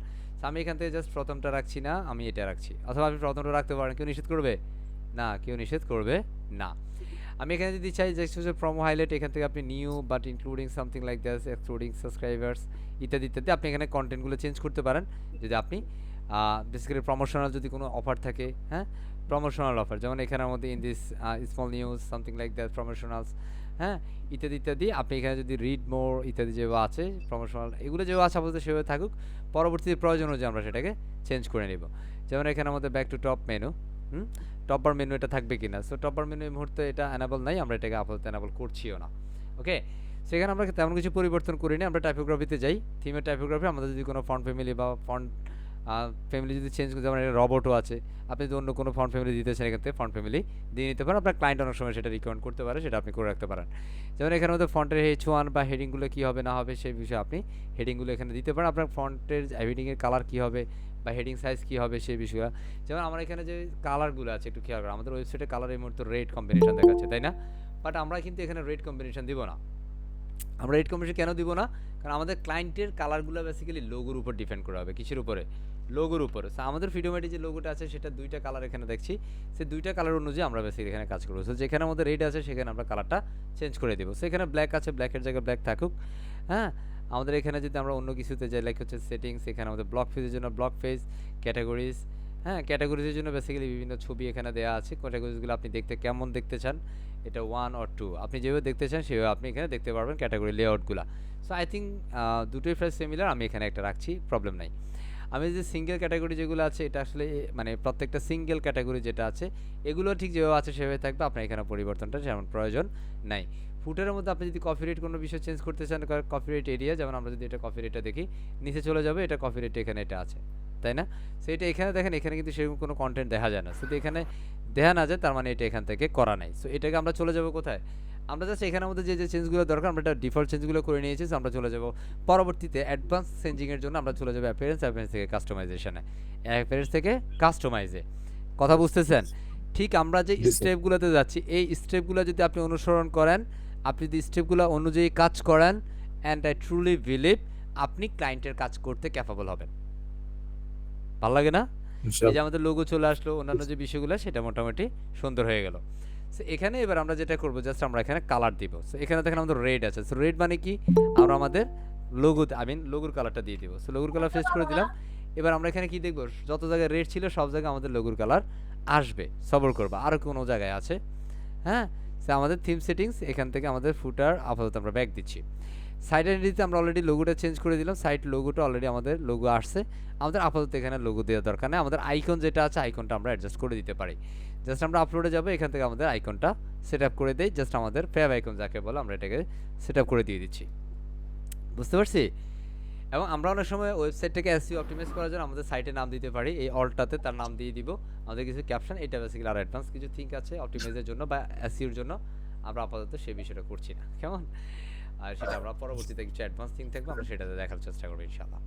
আমি এখান থেকে জাস্ট প্রথমটা রাখছি না, আমি এটা রাখছি, অথবা আপনি প্রথমটা রাখতে পারেন। কেউ নিষেধ করবে না, কেউ নিষেধ করবে না। আমি এখানে যদি চাই যে প্রোমো হাইলাইট, এখান থেকে আপনি new but including something like that, excluding subscribers ইত্যাদি ইত্যাদি, আপনি এখানে কন্টেন্টগুলো চেঞ্জ করতে পারেন যদি আপনি বেসিক্যালি প্রমোশনাল যদি কোনো অফার থাকে, হ্যাঁ, প্রমোশনাল অফার, যেমন এখানের মধ্যে in this small news something like that promotionals, হ্যাঁ, ইত্যাদি ইত্যাদি। আপনি এখানে যদি রিড মোর ইত্যাদি যেগুলো আছে প্রমোশনাল, এগুলো যেগুলো আছে আপাতত সেভাবে থাকুক, পরবর্তীতে প্রয়োজন অনুযায়ী আমরা সেটাকে চেঞ্জ করে নেব। যেমন এখানে আমাদের back to top menu, top bar menu এটা থাকবে কিনা। সো টপ বার মেনু এই মুহূর্তে এটা অ্যানাবল নাই, আমরা এটাকে আপাতত অ্যানাবল করছিও না। ওকে, সেখানে আমরা তেমন কিছু পরিবর্তন করিনি। আমরা টাইপোগ্রাফিতে যাই, থিমের টাইপোগ্রাফি, আমাদের যদি কোনো ফন্ট ফ্যামিলি বা ফন্ট ফ্যামিলি যদি চেঞ্জ করতে, যেমন এটা রবটও আছে, আপনি যদি অন্য কোনো ফন্ট ফ্যামিলি দিতে চান এখান থেকে ফন্ট ফ্যামিলি দিয়ে নিতে পারেন। আপনার ক্লায়েন্ট অনেক সময় সেটা রিকমেন্ড করতে পারে, সেটা আপনি করে রাখতে পারেন। যেমন এখানে মধ্যে ফন্টের H1 বা হেডিংগুলো কী হবে না হবে সেই বিষয়ে আপনি হেডিংগুলো এখানে দিতে পারেন। আপনার ফন্টের হেডিংয়ের কালার কী হবে বা হেডিং সাইজ কী হবে সেই বিষয়ে। যেমন আমার এখানে যে কালারগুলো আছে একটু খেয়াল করেন, আমাদের ওয়েবসাইটে কালার এই মুহূর্তে রেড কম্বিনেশন দেখাচ্ছে, তাই না? বাট আমরা কিন্তু এখানে রেড কম্বিনেশন দিব না। আমরা রেড কম্বিনেশন কেন দিব না? কারণ আমাদের ক্লায়েন্টের কালারগুলো বেসিক্যালি লোগোর উপর ডিপেন্ড করা হবে। কিসের উপরে? লোগোর উপরে। সো আমাদের ফ্রিডোমেটি যে লোগোটা আছে সেটা দুইটা কালার এখানে দেখছি, সেই দুইটা কালার অনুযায়ী আমরা বেসিক্যালি এখানে কাজ করবো। সো যেখানে আমাদের রেড আছে সেখানে আমরা কালারটা চেঞ্জ করে দেবো। সো এখানে ব্ল্যাক আছে, ব্ল্যাকের জায়গায় ব্ল্যাক থাকুক। হ্যাঁ, আমাদের এখানে যদি আমরা অন্য কিছুতে যাই, লাইক হচ্ছে সেটিংস, এখানে আমাদের ব্লক পেজের জন্য ব্লক পেজ, ক্যাটাগরিজ, হ্যাঁ, ক্যাটাগরিজের জন্য বেসিক্যালি বিভিন্ন ছবি এখানে দেওয়া আছে। ক্যাটাগরিজগুলো আপনি দেখতে কেমন দেখতে চান, এটা 1 or 2 আপনি যেভাবে দেখতে চান সেভাবে আপনি এখানে দেখতে পারবেন ক্যাটাগরি লেআউটগুলো। সো আই থিঙ্ক দুটোই প্রায় সিমিলার, আমি এখানে একটা রাখছি, প্রবলেম নাই। আমি যে সিঙ্গেল ক্যাটাগরি যেগুলো আছে এটা আসলে মানে প্রত্যেকটা সিঙ্গেল ক্যাটাগরি যেটা আছে এগুলো ঠিক যেভাবে আছে সেভাবে থাকবে, আপনার এখানে পরিবর্তনটা যেমন প্রয়োজন নাই। ফুটারের মধ্যে আপনি যদি কপিরাইট কোনো বিষয় চেঞ্জ করতে চান, কপিরাইট এরিয়া, যেমন আমরা যদি এটা কপিরাইটটা দেখি নিচে চলে যাবে, এটা কপিরাইট এখানে এটা আছে, তাই না? সো এটা এখানে দেখেন, এখানে কিন্তু সেরকম কোনো কন্টেন্ট দেখা যায় না। শুধু এখানে দেখা না যায়, তার মানে এটা এখান থেকে করা নাই। সো এটাকে আমরা চলে যাব কোথায়? আমরা জাস্ট এখানের মধ্যে যে চেঞ্জগুলো দরকার আমরা এটা ডিফল্ট চেঞ্জগুলো করে নিয়েছি। সো আমরা চলে যাব পরবর্তীতে অ্যাডভান্স চেঞ্জিংয়ের জন্য আমরা চলে যাবো অ্যাপিয়ারেন্স থেকে কাস্টমাইজেশনে, অ্যাপিয়ারেন্স থেকে কাস্টমাইজে। কথা বুঝতেছেন? ঠিক আমরা যে স্টেপগুলোতে যাচ্ছি এই স্টেপগুলো যদি আপনি অনুসরণ করেন, আপনি যদি স্টেপগুলো অনুযায়ী কাজ করেন, অ্যান্ড আই ট্রুলি বিলিভ আপনি ক্লায়েন্টের কাজ করতে ক্যাপাবল হবেন। ভালো লাগে না? এই যে আমাদের লোগো চলে আসলো, অন্যান্য যে বিষয়গুলো সেটা মোটামুটি সুন্দর হয়ে গেল। সো এখানে এবার আমরা যেটা করবো, জাস্ট আমরা এখানে কালার দিব। সো এখানে দেখেন আমাদের রেড আছে। সো রেড মানে কি? আমরা আমাদের লোগো লোগোর কালারটা দিয়ে দিব। সো লোগোর কালার পেস্ট করে দিলাম। এবার আমরা এখানে কি দেখবো, যত জায়গায় রেড ছিল সব জায়গায় আমাদের লোগোর কালার আসবে। সবর করবা, আরও কোনো জায়গায় আছে, হ্যাঁ। সো আমাদের থিম সেটিংস, এখান থেকে আমাদের ফুটার আপাতত আমরা ব্যাক দিচ্ছি। সাইট আইডেন্টিটিতে আমরা অলরেডি লোগোটা চেঞ্জ করে দিলাম, সাইট লোগোটা অলরেডি আমাদের লোগো আসছে, আমাদের আপাতত এখানে লোগো দেওয়ার দরকার নেই, আমাদের আইকন যেটা আছে আইকনটা আমরা অ্যাডজাস্ট করে দিতে পারি। জাস্ট আমরা আপলোডে যাবো, এখান থেকে আমাদের আইকনটা সেট আপ করে দেই, জাস্ট আমাদের ফেভ আইকন যাকে বলে আমরা এটাকে সেট আপ করে দিয়ে দিচ্ছি, বুঝতে পারছি। এবং আমরা অনেক সময় ওয়েবসাইটটাকে এসইও অপটিমাইজ করার জন্য আমাদের সাইটের নাম দিতে পারি, এই অলটাতে তার নাম দিয়ে দিব, আমাদের কিছু ক্যাপশন, এটা বেসিক্যালি আর অ্যাডভান্স কিছু থিঙ্ক আছে অপটিমাইজের জন্য বা এসইওর জন্য, আমরা আপাতত সেই বিষয়টা করছি না, কেমন। আর সেটা আমরা পরবর্তীতে কিছু অ্যাডভান্স থিঙ্ক থাকবে আমরা সেটাতে দেখার চেষ্টা করবো ইনশাআল্লাহ।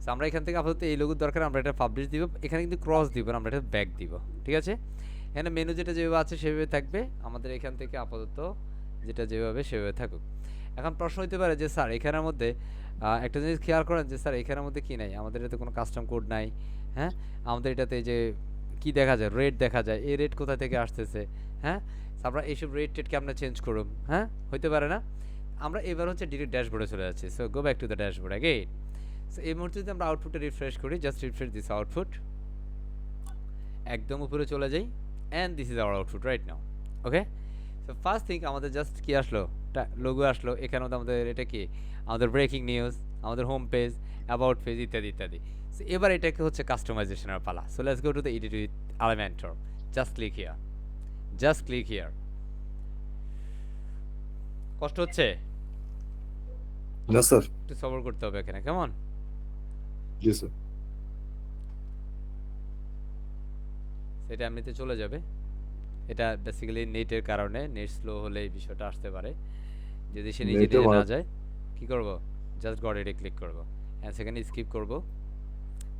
সো আমরা এখান থেকে আপাতত এই লোগোর দরকার, আমরা এটা পাবলিশ দিব, এখানে কিন্তু ক্রস দিব না, আমরা এটা ব্যাক দিব, ঠিক আছে। এখানে মেনু যেটা যেভাবে আছে সেভাবে থাকবে, আমাদের এখান থেকে আপাতত যেটা যেভাবে সেভাবে থাকুক। এখন প্রশ্ন হতে পারে যে স্যার এখানের মধ্যে একটা জিনিস খেয়াল করেন যে স্যার এখানের মধ্যে কি নাই, আমাদের এটাতে কোনো কাস্টম কোড নাই, হ্যাঁ, আমাদের এটাতে যে কি দেখা যায়, রেট দেখা যায়, এই রেট কোথা থেকে আসতেছে, হ্যাঁ, আমরা এইসব রেট টেটকে আমরা চেঞ্জ করুম, হ্যাঁ, হইতে পারে না। আমরা এবার হচ্ছে ডিরেক্ট ড্যাশবোর্ডে চলে যাচ্ছি, so go back to the dashboard again. So এই মুহূর্তে যদি আমরা আউটপুটটা রিফ্রেশ করি, জাস্ট রিফ্রেশ দিস আউটপুট, একদম উপরে চলে যাই, and this is our output right now, okay. So first thing আমাদের জাস্ট কি আসলো, লোগো আসলো, এখানে আমাদের এটা কি, আমাদের ব্রেকিং নিউজ, আমাদের হোম পেজ, অ্যাবাউট পেজ ইত্যাদি ইত্যাদি। সো এবার এটাকে হচ্ছে কাস্টমাইজেশনের পালা। So let's go to the edit with Elementor, just click here, just click here. কষ্ট হচ্ছে? না স্যার। একটু সবর করতে হবে এখানে, কেমন। জি স্যার। সেটা এমনিতে চলে যাবে, এটা বেসিক্যালি নেটের কারণে, নেট স্লো হলে এই বিষয়টা আসতে পারে, যদি সে নিজে নিজে না যায় কি করব, জাস্ট গট এটে ক্লিক করব, অ্যান্ড সেখানে স্কিপ করব,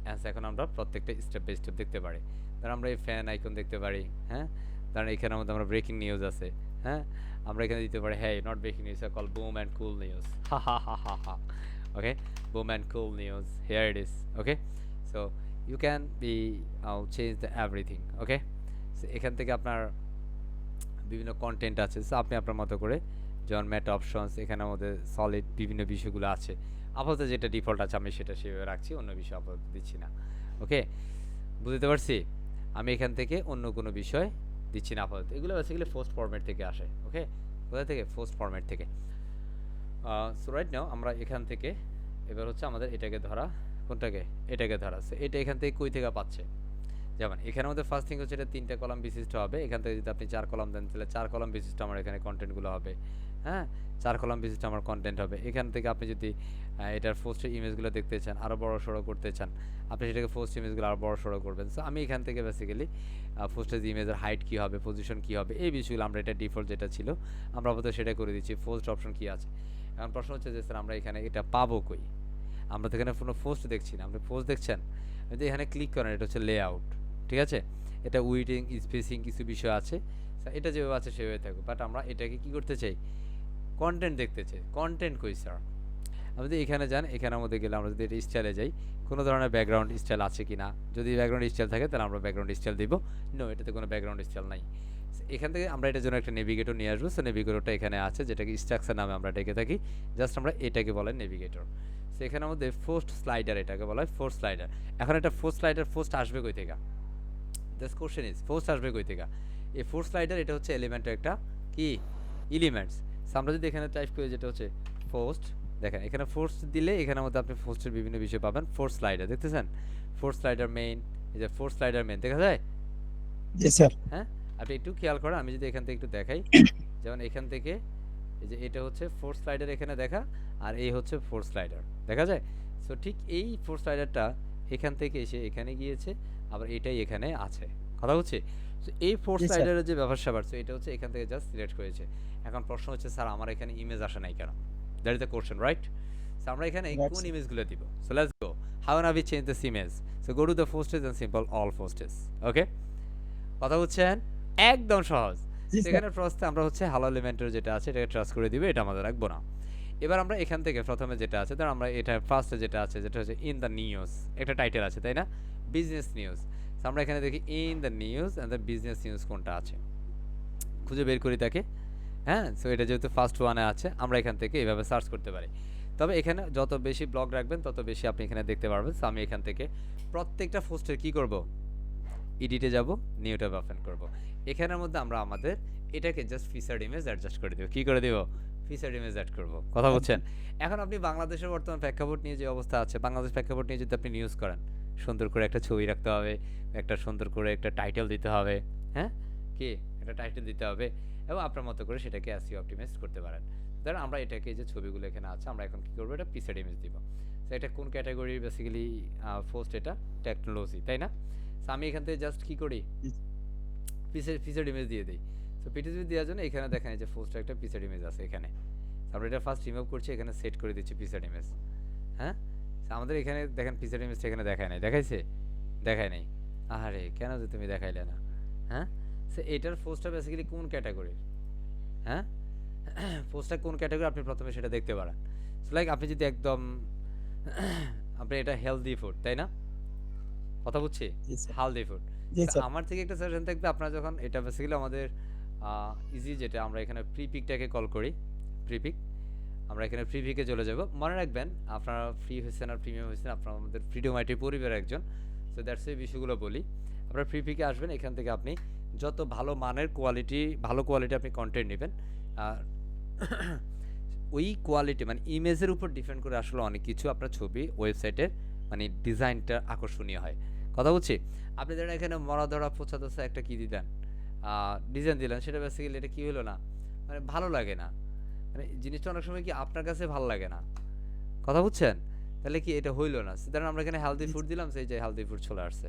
অ্যান্ড এখন আমরা প্রত্যেকটা স্টেপ বাই স্টেপ দেখতে পারি। ধর আমরা এই ফ্যান আইকন দেখতে পারি, হ্যাঁ, ধরেন এখানের মধ্যে আমরা ব্রেকিং নিউজ আছে, হ্যাঁ, আমরা এখানে দিতে পারি হ্যাঁ not breaking news, call boom and cool news, হা হা হা হা হা, okay, boom and cool news, here it is, okay. So you can be change the everything, okay. So এখান থেকে আপনার বিভিন্ন কন্টেন্ট আছে, সো আপনি আপনার মতো করে, যেমন ম্যাট অপশনস, এখানের মধ্যে সলিড বিভিন্ন বিষয়গুলো আছে, আপাতত যেটা ডিফল্ট আছে আমি সেটা সেভাবে রাখছি, অন্য বিষয় আপাতত দিচ্ছি না, ওকে। বুঝতে পারছি, আমি এখান থেকে অন্য কোনো বিষয় দিচ্ছি না আপাতত। এগুলো বেসিক্যালি পোস্ট ফরম্যাট থেকে আসে, ওকে। কোথা থেকে? পোস্ট ফরম্যাট থেকে। সো রাইট নাও আমরা এখান থেকে এবার হচ্ছে আমাদের এটাকে ধরা, কোনটাকে, এটাকে ধরা। সো এটা এখান থেকে কই থেকে পাচ্ছে, যেমন এখানের মধ্যে ফার্স্ট থিং হচ্ছে এটা 3টা কলাম বিশিষ্ট হবে, এখান থেকে যদি আপনি 4 কলাম দেন তাহলে 4 কলাম বিশিষ্ট আমার এখানে কন্টেন্টগুলো হবে, হ্যাঁ, 4 কলাম বিশিষ্ট আমার কন্টেন্ট হবে। এখান থেকে আপনি যদি এটার পোস্টের ইমেজগুলো দেখতে চান, আরও বড় সড়ো করতে চান, আপনি সেটাকে পোস্ট ইমেজগুলো আরও বড় সড়ো করবেন। সো আমি এখান থেকে বেসিক্যালি পোস্টের ইমেজের হাইট কী হবে, পজিশন কী হবে, এই বিষয়গুলো আমরা এটা ডিফল্ট যেটা ছিল আমরা আপাতত সেটা করে দিচ্ছি। পোস্ট অপশন কী আছে, এখন প্রশ্ন হচ্ছে যে স্যার আমরা এখানে এটা পাবো কই, আমরা তো এখানে কোনো পোস্ট দেখছি না, আপনি পোস্ট দেখছেন, যদি এখানে ক্লিক করেন এটা হচ্ছে লেআউট, ঠিক আছে, এটা উইডিং স্পেসিং কিছু বিষয় আছে, এটা যেভাবে আছে সেভাবে থাকবে, বাট আমরা এটাকে কি করতে চাই, কন্টেন্ট দেখতে চাই। কন্টেন্ট কই স্যার, আপনি যদি এখানে যান, এখানের মধ্যে গেলে আমরা যদি এটা স্টাইলে যাই, কোনো ধরনের ব্যাকগ্রাউন্ড স্টাইল আছে কি না, যদি ব্যাকগ্রাউন্ড স্টাইল থাকে তাহলে আমরা ব্যাকগ্রাউন্ড স্টাইল দিব, নো এটাতে কোনো ব্যাকগ্রাউন্ড স্টাইল নাই। এখান থেকে আমরা এটার জন্য একটা নেভিগেটর নিয়ে আসবো, সো নেভিগেটরটা এখানে আছে যেটাকে স্ট্রাকচার নামে আমরা ডেকে থাকি, জাস্ট আমরা এটাকে বলে নেভিগেটর। সো এখানের মধ্যে পোস্ট স্লাইডার, এটাকে বলা হয় পোস্ট স্লাইডার। এখন এটা পোস্ট স্লাইডার, পোস্ট আসবে কই থেকে, দিস কোশ্চেন ইজ পোস্ট আসবে কই থেকে। এই পোস্ট স্লাইডার এটা হচ্ছে এলিমেন্টের একটা কি এলিমেন্টস। সো আমরা যদি এখানে টাইপ করি যেটা হচ্ছে পোস্ট, দেখেন এখানে পোস্ট দিলে এখানের মধ্যে আপনি পোস্টের বিভিন্ন বিষয় পাবেন। পোস্ট স্লাইডার দেখতেছেন, পোস্ট স্লাইডার মেইন, এই যে পোস্ট স্লাইডার মেইন দেখা যায়, জি স্যার। হ্যাঁ, আপনি একটু খেয়াল করেন, আমি যদি এখান থেকে একটু দেখাই, যেমন এখান থেকে এই যে এটা হচ্ছে ফোর্স স্লাইডার এখানে দেখা, আর এই হচ্ছে ফোর্স স্লাইডার দেখা যায়। সো ঠিক এই ফোর্স স্লাইডারটা এখান থেকে এসে এখানে গিয়েছে, আবার এটাই এখানে আছে, কথা হচ্ছে। সো এই ফোর্স জি স্যার। স্লাইডারের যে ব্যাপার স্যাপার, সো এটা হচ্ছে এখান থেকে জাস্ট সিলেক্ট করেছে। এখন প্রশ্ন হচ্ছে স্যার আমার এখানে ইমেজ আসে নাই কেন, that is the question right. So আমরা এখানে Right, কোন sir. ইমেজগুলো দিব, সো লেটস গো, হাউ না we change this image. So go to the postage and simple all postage, okay, কথা বুঝছেন, একদম সহজ। জি স্যার। সেখানে প্রস্তে আমরা হচ্ছে হ্যালো এলিমেন্টের যেটা আছে এটাকে ট্রাস্ট করে দিবে, এটা আমাদের রাখবো না। এবার আমরা এখান থেকে প্রথমে যেটা আছে, ধর আমরা এটা ফার্স্টে যেটা আছে যেটা হচ্ছে ইন দ্য নিউজ, একটা টাইটেল আছে তাই না, বিজনেস নিউজ। আমরা এখানে দেখি in the news and the business news কোনটা আছে, খুঁজে বের করি তাকে, হ্যাঁ। সো এটা যেহেতু ফার্স্ট ওয়ানে আছে আমরা এখান থেকে এইভাবে সার্চ করতে পারি। তবে এখানে যত বেশি ব্লগ রাখবেন তত বেশি আপনি এখানে দেখতে পারবেন। সো আমি এখান থেকে প্রত্যেকটা পোস্টের কি করব, এডিটে যাব, নিউ ট্যাব ওপেন করব। এখানের মধ্যে আমরা আমাদের এটাকে জাস্ট ফিচার্ড ইমেজ অ্যাডজাস্ট করে দেব, কি করে দেব, ফিচার ইমেজ অ্যাড করব, কথা বলছেন? এখন আপনি বাংলাদেশের বর্তমান প্রেক্ষাপট নিয়ে যে অবস্থা আছে, বাংলাদেশ প্রেক্ষাপট নিয়ে যদি আপনি নিউজ করেন, সুন্দর করে একটা ছবি রাখতে হবে, একটা সুন্দর করে একটা টাইটেল দিতে হবে, হ্যাঁ, কি একটা টাইটেল দিতে হবে, এবং আপনার মতো করে সেটাকে এসইও অপটিমাইজ করতে পারেন। ধরেন আমরা এটাকে, যে ছবিগুলো এখানে আছে, আমরা এখন কি করবো, এটা পিসেড ইমেজ দিব। তো এটা কোন ক্যাটাগরি, বেসিক্যালি ফার্স্ট এটা টেকনোলজি, তাই না? তো আমি এখান থেকে জাস্ট কি করি, পিসেড ইমেজ দিয়ে দিই। তো পিসেড দেওয়ার জন্য এখানে দেখেন এই যে ফার্স্ট একটা পিসেড ইমেজ আছে এখানে। আমরা এটা ফার্স্ট রিমুভ করছি, এখানে সেট করে দিচ্ছি পিসেড ইমেজ। হ্যাঁ, তো আমাদের এখানে দেখেন পিসেড ইমেজটা এখানে দেখায় নাই, দেখাইছে? দেখায় নাই। আরে কেন যে তুমি দেখাইলে না? হ্যাঁ, সো এটার পোস্টটা বেসিক্যালি কোন ক্যাটাগরির, হ্যাঁ, পোস্টটা কোন ক্যাটাগরি আপনি প্রথমে সেটা দেখতে পারেন। সো লাইক আপনি যদি একদম আপনি এটা হেলদি ফুড, তাই না? কথা বুঝছি, জি স্যার। Healthy food. জি স্যার। আমার থেকে একটা সাজেশন থাকবে, আপনারা যখন এটা বেসিক্যালি আমাদের ইজি, যেটা আমরা এখানে প্রিপিকটাকে কল করি, প্রিপিক, আমরা এখানে প্রিপিকে চলে যাব। মনে রাখবেন আপনারা ফ্রি হয়েছেন আর প্রিমিয়াম হয়েছেন, আপনারা আমাদের ফ্রিডম আইটি পরিবারের একজন। সো দ্যাটস এই বিষয়গুলো বলি। আপনারা প্রিপিকে আসবেন, এখান থেকে আপনি যত ভালো মানের ভালো কোয়ালিটি আপনি কন্টেন্ট নেবেন। আর ওই কোয়ালিটি মানে ইমেজের উপর ডিপেন্ড করে আসলে অনেক কিছু আপনার ছবি ওয়েবসাইটের মানে ডিজাইনটা আকর্ষণীয় হয়, কথা বলছি। আপনি ধরেন এখানে মরা ধরা পোছা তোছা একটা কি দিলেন, ডিজাইন দিলেন, সেটা বেসিক্যালি এটা কি হলো না, মানে ভালো লাগে না, মানে জিনিসটা অনেক সময় কি আপনার কাছে ভালো লাগে না, কথা বুঝছেন? তাহলে কি এটা হইলো না। ধরেন আমরা এখানে হেলদি ফুড দিলাম, সেই যে হেলদি ফুড চলে আসছে,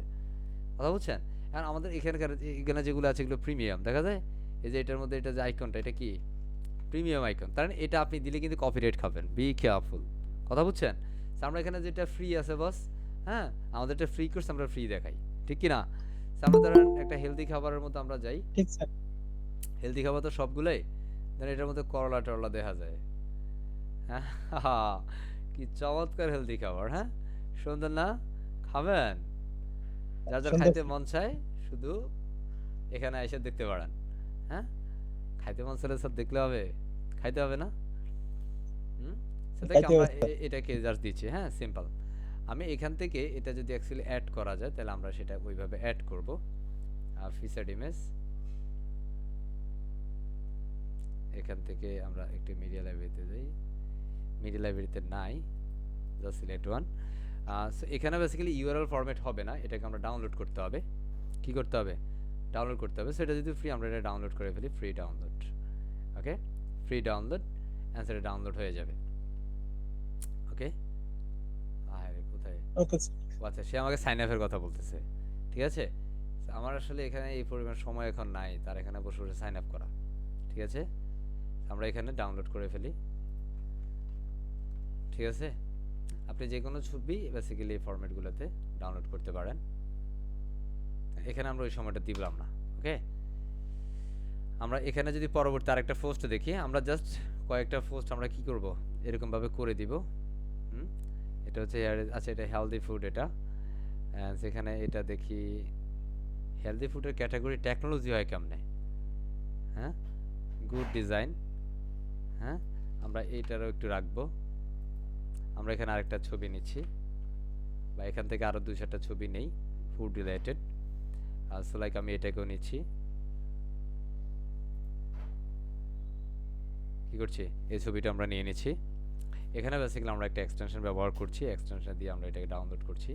কথা বুঝছেন? এখন আমাদের এখানকার এখানে যেগুলো আছে এগুলো প্রিমিয়াম দেখা যায়। এই যে এটার মধ্যে এটা যে আইকনটা, এটা কি প্রিমিয়াম আইকন, কারণ এটা আপনি দিলে কিন্তু কপিরাইট খাবেন, বি কেয়ারফুল, কথা বুঝছেন? So আমরা এখানে যেটা ফ্রি আছে বস, হ্যাঁ, আমাদের এটা ফ্রি কোর্স আমরা ফ্রি দেখাই, ঠিক কি না? So আমরা ধরেন একটা হেলদি খাবারের মধ্যে আমরা যাই, ঠিক স্যার। হেলদি খাবার তো সবগুলোই, ধরেন এটার মধ্যে করলা টরলা দেখা যায়, হ্যাঁ, কি চমৎকার হেলদি খাবার, হ্যাঁ, সুন্দর না? খাবেন? যার যার সুন্দর খাইতে স্যার। মন চায় শুধু এখানে এসে দেখতে পারেন, হ্যাঁ, খাইতে মন চাইলে সব দেখলে হবে, খাইতে হবে না? হুম, সেটাকে খাইতে আমরা হবে স্যার। এটাকে জাস্ট দিচ্ছি, হ্যাঁ, সিম্পল। আমি এখান থেকে এটা যদি অ্যাকচুয়ালি অ্যাড করা যায় তাহলে আমরা সেটা ওইভাবে অ্যাড করব। ফিচার্ড ইমেজ, এখান থেকে আমরা একটু মিডিয়া লাইব্রেরিতে যাই, মিডিয়া লাইব্রেরিতে নাই, জাস্ট সিলেক্ট ওয়ান। সো এখানে বেসিক্যালি ইউআরএল ফরম্যাট হবে না, এটাকে আমরা ডাউনলোড করতে হবে। কি করতে হবে? ডাউনলোড করতে হবে। সেটা যদি ফ্রি, আমরা এটা ডাউনলোড করে ফেলি, ফ্রি ডাউনলোড, ওকে, ফ্রি ডাউনলোড, অ্যান্সারে ডাউনলোড হয়ে যাবে, ওকে। আরে কোথায়, ওকে স্যার। ও আচ্ছা, সে আমাকে সাইন আপের কথা বলতেছে, ঠিক আছে। তো আমার আসলে এখানে এই পরিমাণ সময় এখন নাই তার এখানে বসে বসে সাইন আপ করা, ঠিক আছে। আমরা এখানে ডাউনলোড করে ফেলি, ঠিক আছে। আপনি যে কোনো ছবি বেসিক্যালি এই ফরম্যাটগুলোতে ডাউনলোড করতে পারেন। এখানে আমরা ওই সময়টা দিলাম না, ওকে। আমরা এখানে যদি পরবর্তী আরেকটা পোস্ট দেখি, আমরা জাস্ট কয়েকটা পোস্ট আমরা কি করব, এরকমভাবে করে দিব। হুম, এটা হচ্ছে আচ্ছা, এটা হেলদি ফুড, এটা সেখানে এটা দেখি হেলদি ফুডের ক্যাটাগরি টেকনোলজি হয় কেমনে, হ্যাঁ, গুড ডিজাইন, হ্যাঁ, আমরা এইটারও একটু রাখবো। আমরা এখানে আরেকটা ছবি নিচ্ছি, বা এখান থেকে আরও 2-4টা ছবি নেই ফুড রিলেটেড। সো লাইক আমি এটাকেও নিচ্ছি, কি করছি, এই ছবিটা আমরা নিয়ে নিচ্ছি। এখানে বেসিক্যালি আমরা একটা এক্সটেনশন ব্যবহার করছি, এক্সটেনশন দিয়ে আমরা এটাকে ডাউনলোড করছি।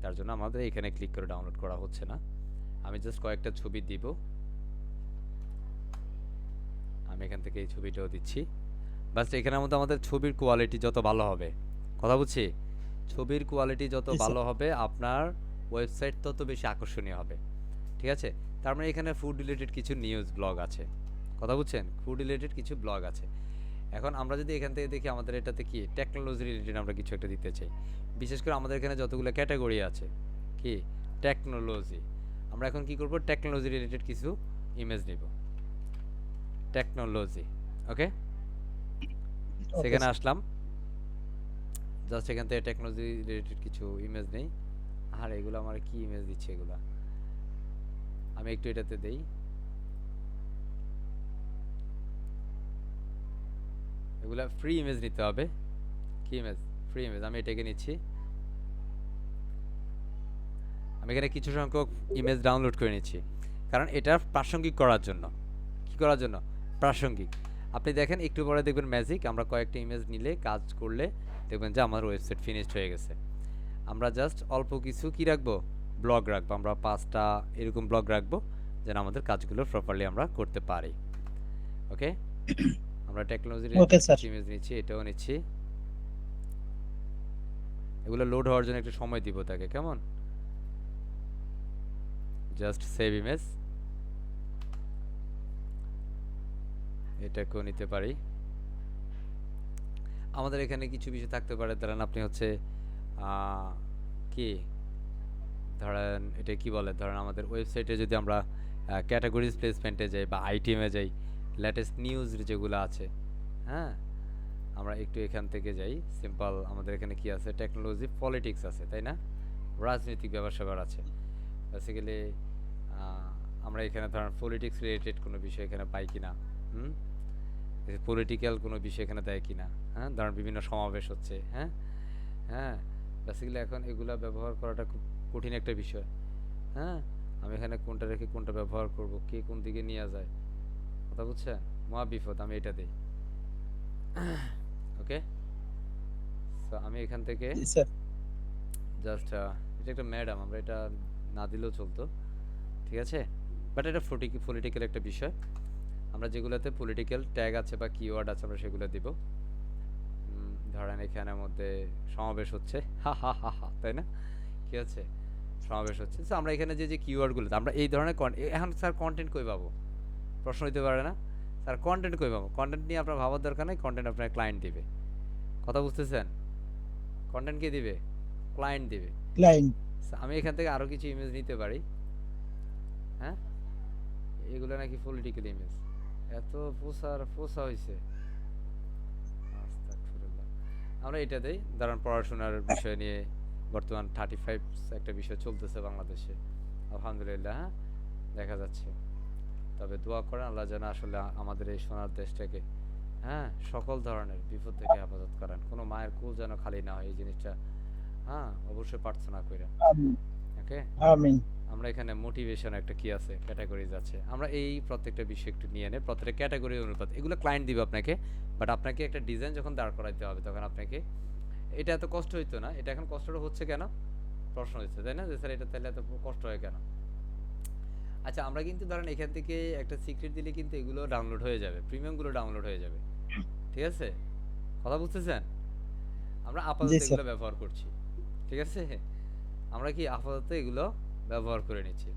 তার জন্য আমাদের এখানে ক্লিক করে ডাউনলোড করা হচ্ছে না, আমি জাস্ট কয়েকটা ছবি দিব। আমি এখান থেকে এই ছবিটাও দিচ্ছি। বাস এখানের মধ্যে আমাদের ছবির কোয়ালিটি যত ভালো হবে, কথা বুঝছি, ছবির কোয়ালিটি যত জি স্যার। ভালো হবে আপনার ওয়েবসাইট তত বেশি আকর্ষণীয় হবে, ঠিক আছে। তার মানে এখানে ফুড রিলেটেড কিছু নিউজ ব্লগ আছে, কথা বুঝছেন, ফুড রিলেটেড কিছু ব্লগ আছে। এখন আমরা যদি এখান থেকে দেখি আমাদের এটাতে কি টেকনোলজি রিলেটেড আমরা কিছু একটা দিতে চাই, বিশেষ করে আমাদের এখানে যতগুলো ক্যাটাগরি আছে কি টেকনোলজি, আমরা এখন কি করব, টেকনোলজি রিলেটেড কিছু ইমেজ নিব, টেকনোলজি, ওকে। ওকে সেখানে স্যার। আসলাম, জাস্ট এখান থেকে টেকনোলজি রিলেটেড কিছু ইমেজ নেই। আর এগুলো আমার কি ইমেজ দিচ্ছে এগুলা, আমি একটু এটাতে দেই, এগুলা ফ্রি ইমেজ নিতে হবে। কি ইমেজ? ফ্রি ইমেজ, আমি এটাকে নিচ্ছি। আমি এখানে কিছু সংখ্যক ইমেজ ডাউনলোড করে নিচ্ছি, কারণ এটা প্রাসঙ্গিক করার জন্য। কি করার জন্য? প্রাসঙ্গিক। আপনি দেখেন একটু পরে দেখবেন ম্যাজিক, আমরা কয়েকটা ইমেজ নিলে কাজ করলে দেখবেন যে আমার ওয়েবসাইট ফিনিশড হয়ে গেছে। আমরা জাস্ট অল্প কিছু কি রাখবো, ব্লগ রাখবো, আমরা 5টা এরকম ব্লগ রাখবো যেন আমাদের কাজগুলো প্রপারলি আমরা করতে পারি। ওকে, আমরা টেকনোলজি ওকে রিলেটেড স্যার। কিছু ইমেজ নিচ্ছি, এটাও নিচ্ছি। এগুলো লোড হওয়ার জন্য একটু সময় দিব তাকে, কেমন? জাস্ট সেভ ইমেজ, এটাকেও নিতে পারি। আমাদের এখানে কিছু বিষয় থাকতে পারে, ধরেন আপনি হচ্ছে কি ধরেন এটা কি বলে, ধরেন আমাদের ওয়েবসাইটে যদি আমরা ক্যাটাগরিজ প্লেসমেন্টে যাই বা আইটেমে যাই, লেটেস্ট নিউজ যেগুলো আছে, হ্যাঁ, আমরা একটু এখান থেকে যাই। সিম্পল আমাদের এখানে কি আছে, টেকনোলজি, পলিটিক্স আছে, তাই না? রাজনৈতিক ব্যাপার স্যাপার আছে। বেসিক্যালি আমরা এখানে ধরেন পলিটিক্স রিলেটেড কোনো বিষয় এখানে পাই কিনা, হুম, পলিটিক্যাল কোনো বিষয় এখানে দেয় কিনা, হ্যাঁ, ধরেন বিভিন্ন সমাবেশ হচ্ছে, হ্যাঁ হ্যাঁ, বেসিক্যালি এখন এগুলা ব্যবহার করাটা খুব কঠিন একটা বিষয়। হ্যাঁ, আমি এখানে কোনটা রেখে কোনটা ব্যবহার করব, কে কোন দিকে নিয়ে যায়, কথা বুঝছেন? মহা বিপদ, আমি এটা দিই। ওকে, সো আমি এখান থেকে জি স্যার। জাস্ট এটা একটা ম্যাডাম, আমরা এটা না দিলেও চলতো, ঠিক আছে, বাট এটা পলিটিক্যাল একটা বিষয়। আমরা যেগুলোতে পলিটিক্যাল ট্যাগ আছে বা কিওয়ার্ড আছে আমরা সেগুলো দিব। ধরেন এখানের মধ্যে সমাবেশ হচ্ছে, হা হা হা হা, তাই না? কি হচ্ছে, সমাবেশ হচ্ছে। সো আমরা এখানে যে যে কিওয়ার্ডগুলো আমরা এই ধরনের এখন স্যার কন্টেন্ট কই পাবো, প্রশ্ন হইতে পারে না স্যার, কন্টেন্ট কই পাবো? কন্টেন্ট নিয়ে আপনার ভাবার দরকার নেই, কন্টেন্ট আপনার ক্লায়েন্ট দিবে, কথা বুঝতেছেন? কন্টেন্ট কে দিবে? ক্লায়েন্ট দিবে। ক্লায়েন্ট। So, আমি এখান থেকে আরো কিছু ইমেজ নিতে পারি, হ্যাঁ, এগুলো নাকি পলিটিক্যাল ইমেজ, এত পোসা হয়েছে। আস্তাগফিরুল্লাহ। আমরা এটা দেই, ধরেন পড়াশোনার বিষয় নিয়ে বর্তমান 35 একটা বিষয় চলতেছে বাংলাদেশে, আলহামদুলিল্লাহ, হ্যাঁ, দেখা যাচ্ছে। তবে দোয়া করেন আল্লাহ যেন আসলে আমাদের এই সোনার দেশটাকে, হ্যাঁ, সকল ধরনের বিপদ থেকে হেফাজত করেন, কোনো মায়ের কুল যেন খালি না হয়, এই জিনিসটা, হ্যাঁ, অবশ্যই প্রার্থনা কইরা। আমিন। ওকে, আমিন। আমরা এখানে মোটিভেশন একটা কি আছে, ক্যাটাগরিজ আছে, আমরা এই প্রত্যেকটা বিষয় একটু নিয়ে নেই, প্রত্যেকটা ক্যাটাগরি অনুপাত এগুলো ক্লায়েন্ট দিবে আপনাকে, বাট আপনাকে একটা ডিজাইন যখন দাঁড় করাইতে হবে তখন আপনাকে, এটা এত কষ্ট হইতো না, এটা এখন কষ্টটা হচ্ছে কেন, প্রশ্ন হচ্ছে, তাই না, যে স্যার এটা তাহলে এত কষ্ট হয় কেন? আচ্ছা, আমরা কিন্তু ধরেন এখান থেকে একটা সিক্রেট দিলে কিন্তু এগুলো ডাউনলোড হয়ে যাবে, প্রিমিয়ামগুলো ডাউনলোড হয়ে যাবে, ঠিক আছে, কথা বুঝতেছেন? আমরা জি আপাতত স্যার। এগুলো ব্যবহার করছি, ঠিক আছে, আমরা কি আপাতত এগুলো ব্যবহার করে নিচ্ছি,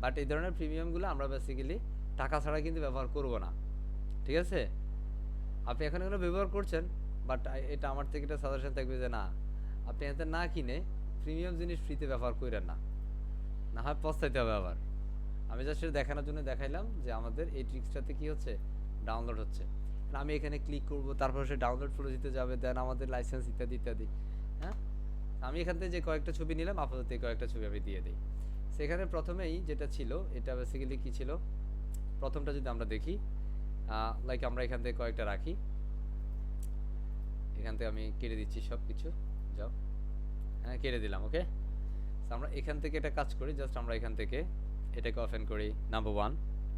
বাট এই ধরনের প্রিমিয়ামগুলো আমরা বেসিক্যালি টাকা ছাড়া কিন্তু ব্যবহার করব না, ঠিক আছে? আপনি এখন এগুলো ব্যবহার করছেন, বাট এটা আমার থেকে একটা সাজেশন থাকবে যে না, আপনি এতে না কিনে প্রিমিয়াম জিনিস ফ্রিতে ব্যবহার করেন না, না হয় পস্তাইতে হবে আবার। আমি জাস্ট এটা দেখানোর জন্য দেখাইলাম যে আমাদের এই ট্রিক্সটাতে কি হচ্ছে, ডাউনলোড হচ্ছে। আমি এখানে ক্লিক করব, তারপর সে ডাউনলোড ফ্লোজিতে যাবে, দেন আমাদের লাইসেন্স ইত্যাদি ইত্যাদি, হ্যাঁ, আমি এখান থেকে যে কয়েকটা ছবি নিলাম, আপাতত এই কয়েকটা ছবি আমি দিয়ে দিই। সেখানে প্রথমেই যেটা ছিল, এটা বেসিক্যালি কি ছিল, প্রথমটা যদি আমরা দেখি, লাইক আমরা এখান থেকে কয়েকটা রাখি, এখান থেকে আমি কেটে দিচ্ছি সব কিছু, যাও, হ্যাঁ, কেটে দিলাম। ওকে, আমরা এখান থেকে এটা কাজ করি, জাস্ট আমরা এখান থেকে এটাকে ওপেন করি, নাম্বার 1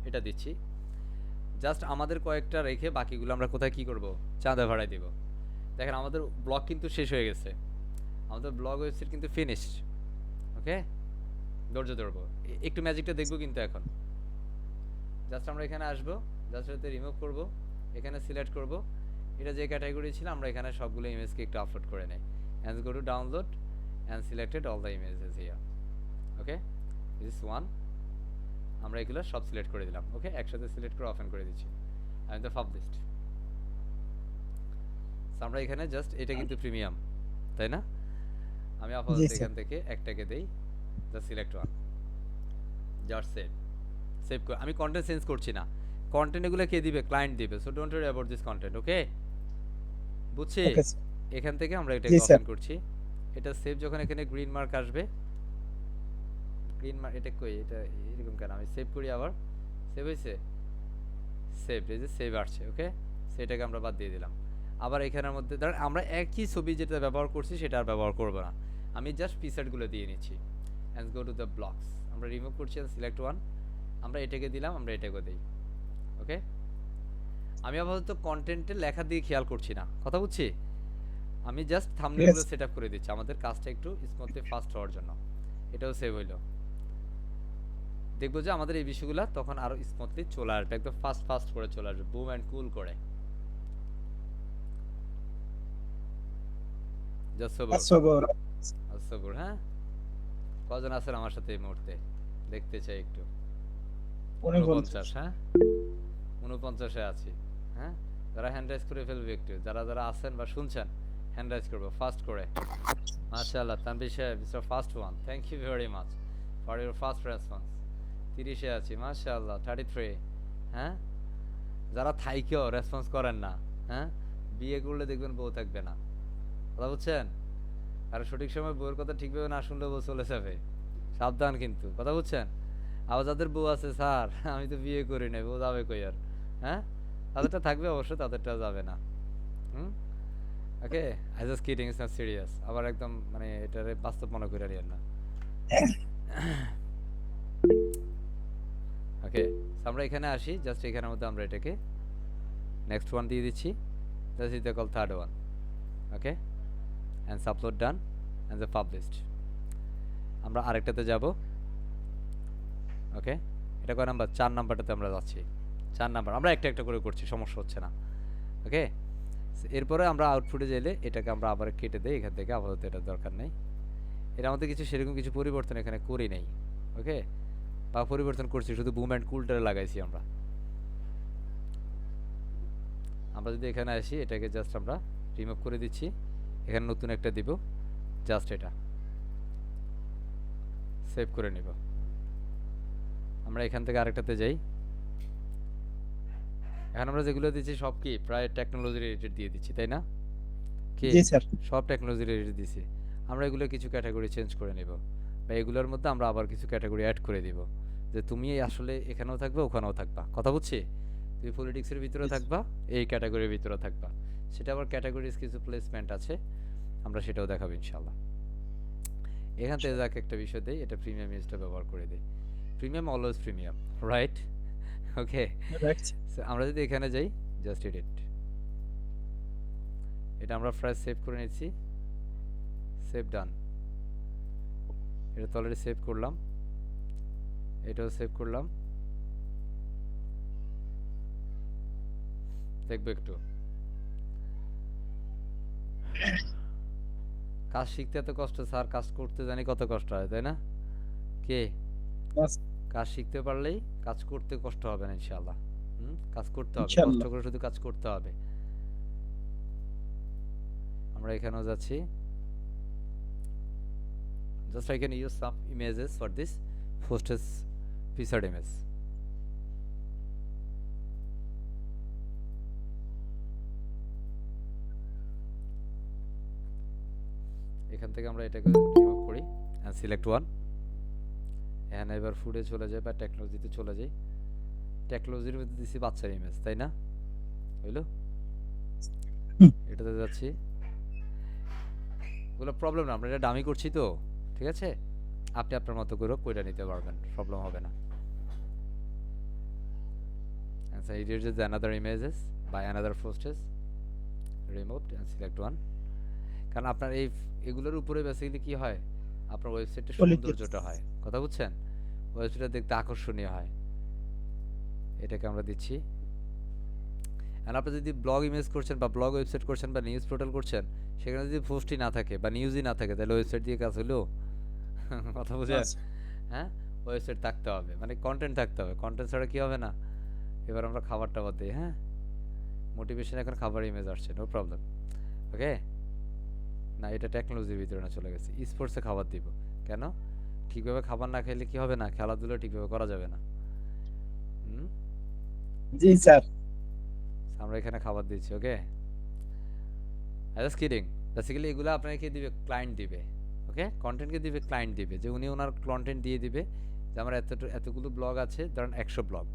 এটা দিচ্ছি, জাস্ট আমাদের কয়েকটা রেখে বাকিগুলো আমরা কোথায় কি করব, চাঁদা ভাড়ায় দিব। দেখেন আমাদের ব্লগ কিন্তু শেষ হয়ে গেছে, আমাদের ব্লগ ওয়েবসাইট কিন্তু ফিনিশড। ওকে, ধৈর্য ধরবো, একটু ম্যাজিকটা দেখবো কিন্তু এখন। জাস্ট আমরা এখানে আসবো, জাস্ট এতে রিমুভ করব, এখানে সিলেক্ট করব, এটা যে ক্যাটাগরি ছিল আমরা এখানে সবগুলো ইমেজকে একটু আপলোড করে নেই, and go to download and selected all the images here. Okay, this one, আমরা এগুলো সব সিলেক্ট করে দিলাম। ওকে, একসাথে সিলেক্ট করে ওপেন করে দিচ্ছি, আমি দ্য পাবলিশড। আমরা এখানে জাস্ট এটা কিন্তু প্রিমিয়াম, তাই না? আমি জি আপাতত স্যার। এখান থেকে একটাকে দেই, just select one, just save, save করে আমি কন্টেন্ট চেঞ্জ করছি না, কন্টেন্ট এগুলো কে দিবে, ক্লায়েন্ট দিবে, so don't worry about this content. Okay, বুঝছি? Okay sir. এখান থেকে আমরা জি এটাকে স্যার। ওপেন করছি, এটা সেভ, যখন এখানে গ্রিন মার্ক আসবে, গ্রিন মার্ক, এটা কই, এটা এরকম কেন, আমি সেভ করি, আবার সেভ হয়েছে, সেভ, এই যে সেভ আসছে। ওকে, সেটাকে আমরা বাদ দিয়ে দিলাম। আবার এখানের মধ্যে ধরেন আমরা একই ছবি যেটা ব্যবহার করছি সেটা আর ব্যবহার করব না, আমি জাস্ট পিসার্টগুলো দিয়ে নিচ্ছি, and go to the blocks, আমরা রিমুভ করছি, সিলেক্ট ওয়ান, আমরা এটাকে দিলাম, আমরা এটাকে দিই। ওকে, আমি আপাতত কন্টেন্টের লেখা দিয়ে খেয়াল করছি না, কথা বুঝছি। আমি জাস্ট থাম্বনেলগুলো সেট আপ করে দিচ্ছি আমাদের কাজটা একটু স্মুথলি ফাস্ট হওয়ার জন্য। এটাও সেভ হইলো। দেখবো যে আমাদের এই বিষয়গুলো তখন আরো স্মুথলি চলে আসবে, একদম ফাস্ট ফাস্ট করে চলে আসবে, বুম অ্যান্ড কুল করে। জাস্ট সবর, সবর। হ্যাঁ, কজন আছেন আমার সাথে এই মুহূর্তে? দেখতে চাই একটু। 49। হ্যাঁ, 49-এ আছি। হ্যাঁ, যারা হ্যান্ড রাইজ করে ফেলবে একটু, যারা যারা আছেন বা শুনছেন হ্যান্ড রাইজ করবো ফাস্ট করে। মাশাআল্লাহ, তানভীর সাহেব, mister fast one, thank you very much for your fast response. 30-এ আছি, মাশাআল্লাহ, 33। হ্যাঁ, যারা থাইকেও রেসপন্স করেন না, হ্যাঁ, বিয়ে করলে দেখবেন বউ থাকবে না, কথা বুঝছেন। আর সঠিক সময় বউয়ের কথা ঠিকভাবে না শুনলে বউ চলে যাবে, সাবধান কিন্তু, কথা বুঝছেন। আবার যাদের বউ আছে, স্যার আমি তো বিয়ে করি নাই, বউ যাবে কই আর, হ্যাঁ, তাদেরটা থাকবে অবশ্য, তাদেরটা যাবে না। Hmm, okay, I just kidding, it's not serious. আবার একদম মানে এটারে বাস্তব মনে করে নিয়েন না। ওকে, আমরা এখানে আসি, জাস্ট এখানের মধ্যে আমরা এটাকে নেক্সট ওয়ান দিয়ে দিচ্ছি, this is the call third one. Okay, and upload done and the published. আমরা আরেকটাতে যাব। ওকে, এটা কয় নাম্বার? 4 নাম্বারটাতে আমরা যাচ্ছি। 4 নাম্বার আমরা একটা একটা করে করছি, সমস্যা হচ্ছে না। ওকে, এরপরে আমরা আউটপুটে যাইলে এটাকে আমরা আবার কেটে দেই এখান থেকে, আপাতত এটা দরকার নেই। এর আমাদের কিছু সেরকম কিছু পরিবর্তন এখানে করি নাই। ওকে, বা পরিবর্তন করছি, শুধু বুম অ্যান্ড কুলটারে লাগাইছি আমরা। আমরা যদি এখানে আসি, এটাকে জাস্ট আমরা রিমুভ করে দিচ্ছি, এখানে নতুন একটা দিব, জাস্ট এটা সেভ করে নিব। আমরা এখান থেকে আরেকটাতে যাই। এখন আমরা যেগুলো দিচ্ছি সব কি প্রায় টেকনোলজি রিলেটেড দিয়ে দিচ্ছি, তাই না? কি জি স্যার। সব টেকনোলজি রিলেটেড দিছি। আমরা এগুলো কিছু ক্যাটাগরি চেঞ্জ করে নিব, বা এগুলোর মধ্যে আমরা আবার কিছু ক্যাটাগরি অ্যাড করে দিব, যে তুমি আসলে এখানেও থাকবে, ওখানেও থাকবা, কথা বুঝছি। তুমি পলিটিক্সের ভিতরে থাকবা, এই ক্যাটাগরির ভিতরে থাকবা, সেটা আবার ক্যাটাগরিজ কিছু প্লেসমেন্ট আছে, আমরা সেটাও দেখাবো ইনশাল্লাহ। এখান থেকে যাকে একটা বিষয় দেই, এটা প্রিমিয়াম ইউজটা ব্যবহার করে দিই। Premium always premium, right? Okay, আমরা যদি এখানে যাই, জাস্ট এডিট, এটা আমরা ফ্রেশ সেভ করে নিচ্ছি, সেভ ডান। এটা তো অলরেডি সেভ করলাম, এটাও সেভ করলাম। দেখবো একটু, কাজ শিখতে এত কষ্ট স্যার, কাজ করতে জানি কত কষ্ট হয়, তাই না? কে কাজ শিখতে পারলেই কাজ করতে কষ্ট হবে না ইনশাআল্লাহ। কাজ করতে হবে, কষ্ট করে শুধু কাজ করতে হবে। আমরা এখানেও যাচ্ছি, just I can use some images for this footage featured image. এখান থেকে আমরা এটাকে রিমুভ করি and select one, and এবার ফুডে চলে যাই বা টেকনোলজিতে চলে যাই। টেকনোলজির মধ্যে দিছি বাচ্চার ইমেজ, তাই না? হইলো, এটাতে যাচ্ছি। কোনো প্রবলেম না, আমরা এটা ডামি করছি তো, ঠিক আছে। আপনি আপনার মতো করে কইরা নিতে পারবেন, প্রবলেম হবে না। And so here is another images by another footage, removed and select one. কারণ আপনার এই এগুলোর উপরে বেসিক্যালি কি হয়, আপনার ওয়েবসাইটের সৌন্দর্যটা হয়, কথা বুঝছেন। ওয়েবসাইটটা দেখতে আকর্ষণীয় হয়। এটাকে আমরা দিচ্ছি। আর আপনি যদি ব্লগ ইমেজ করছেন বা ব্লগ ওয়েবসাইট করছেন বা নিউজ পোর্টাল করছেন, সেখানে যদি পোস্টই না থাকে বা নিউজই না থাকে, তাহলে ওয়েবসাইট দিয়ে কাজ হলো? কথা বুঝেন? হ্যাঁ, ওয়েবসাইট থাকতে হবে, মানে কন্টেন্ট থাকতে হবে, কন্টেন্ট ছাড়া কি হবে না। এবার আমরা খাবারটা বাদ দিই। হ্যাঁ, মোটিভেশন এখন খাবার ইমেজ আসছে, নো প্রবলেম। ওকে, না এটা টেকনোলজির ভিতরে না, চলে গেছে স্পোর্টসে খাবার দিব। কেন? ঠিকভাবে খাবার না খেলে কি হবে না, খেলাধুলা ঠিকভাবে করা যাবে না। জি স্যার। আমরা এখানে খাবার দিচ্ছি। ওকে, জাস্ট কিডিং। বেসিক্যালি এগুলো আপনাকে দিবে, ক্লায়েন্ট দিবে। ওকে, কন্টেন্টকে দিবে, ক্লায়েন্ট দিবে, যে উনি ওনার কন্টেন্ট দিয়ে দিবে, যে আমার এতগুলো ব্লগ আছে, ধরেন 100 ব্লগ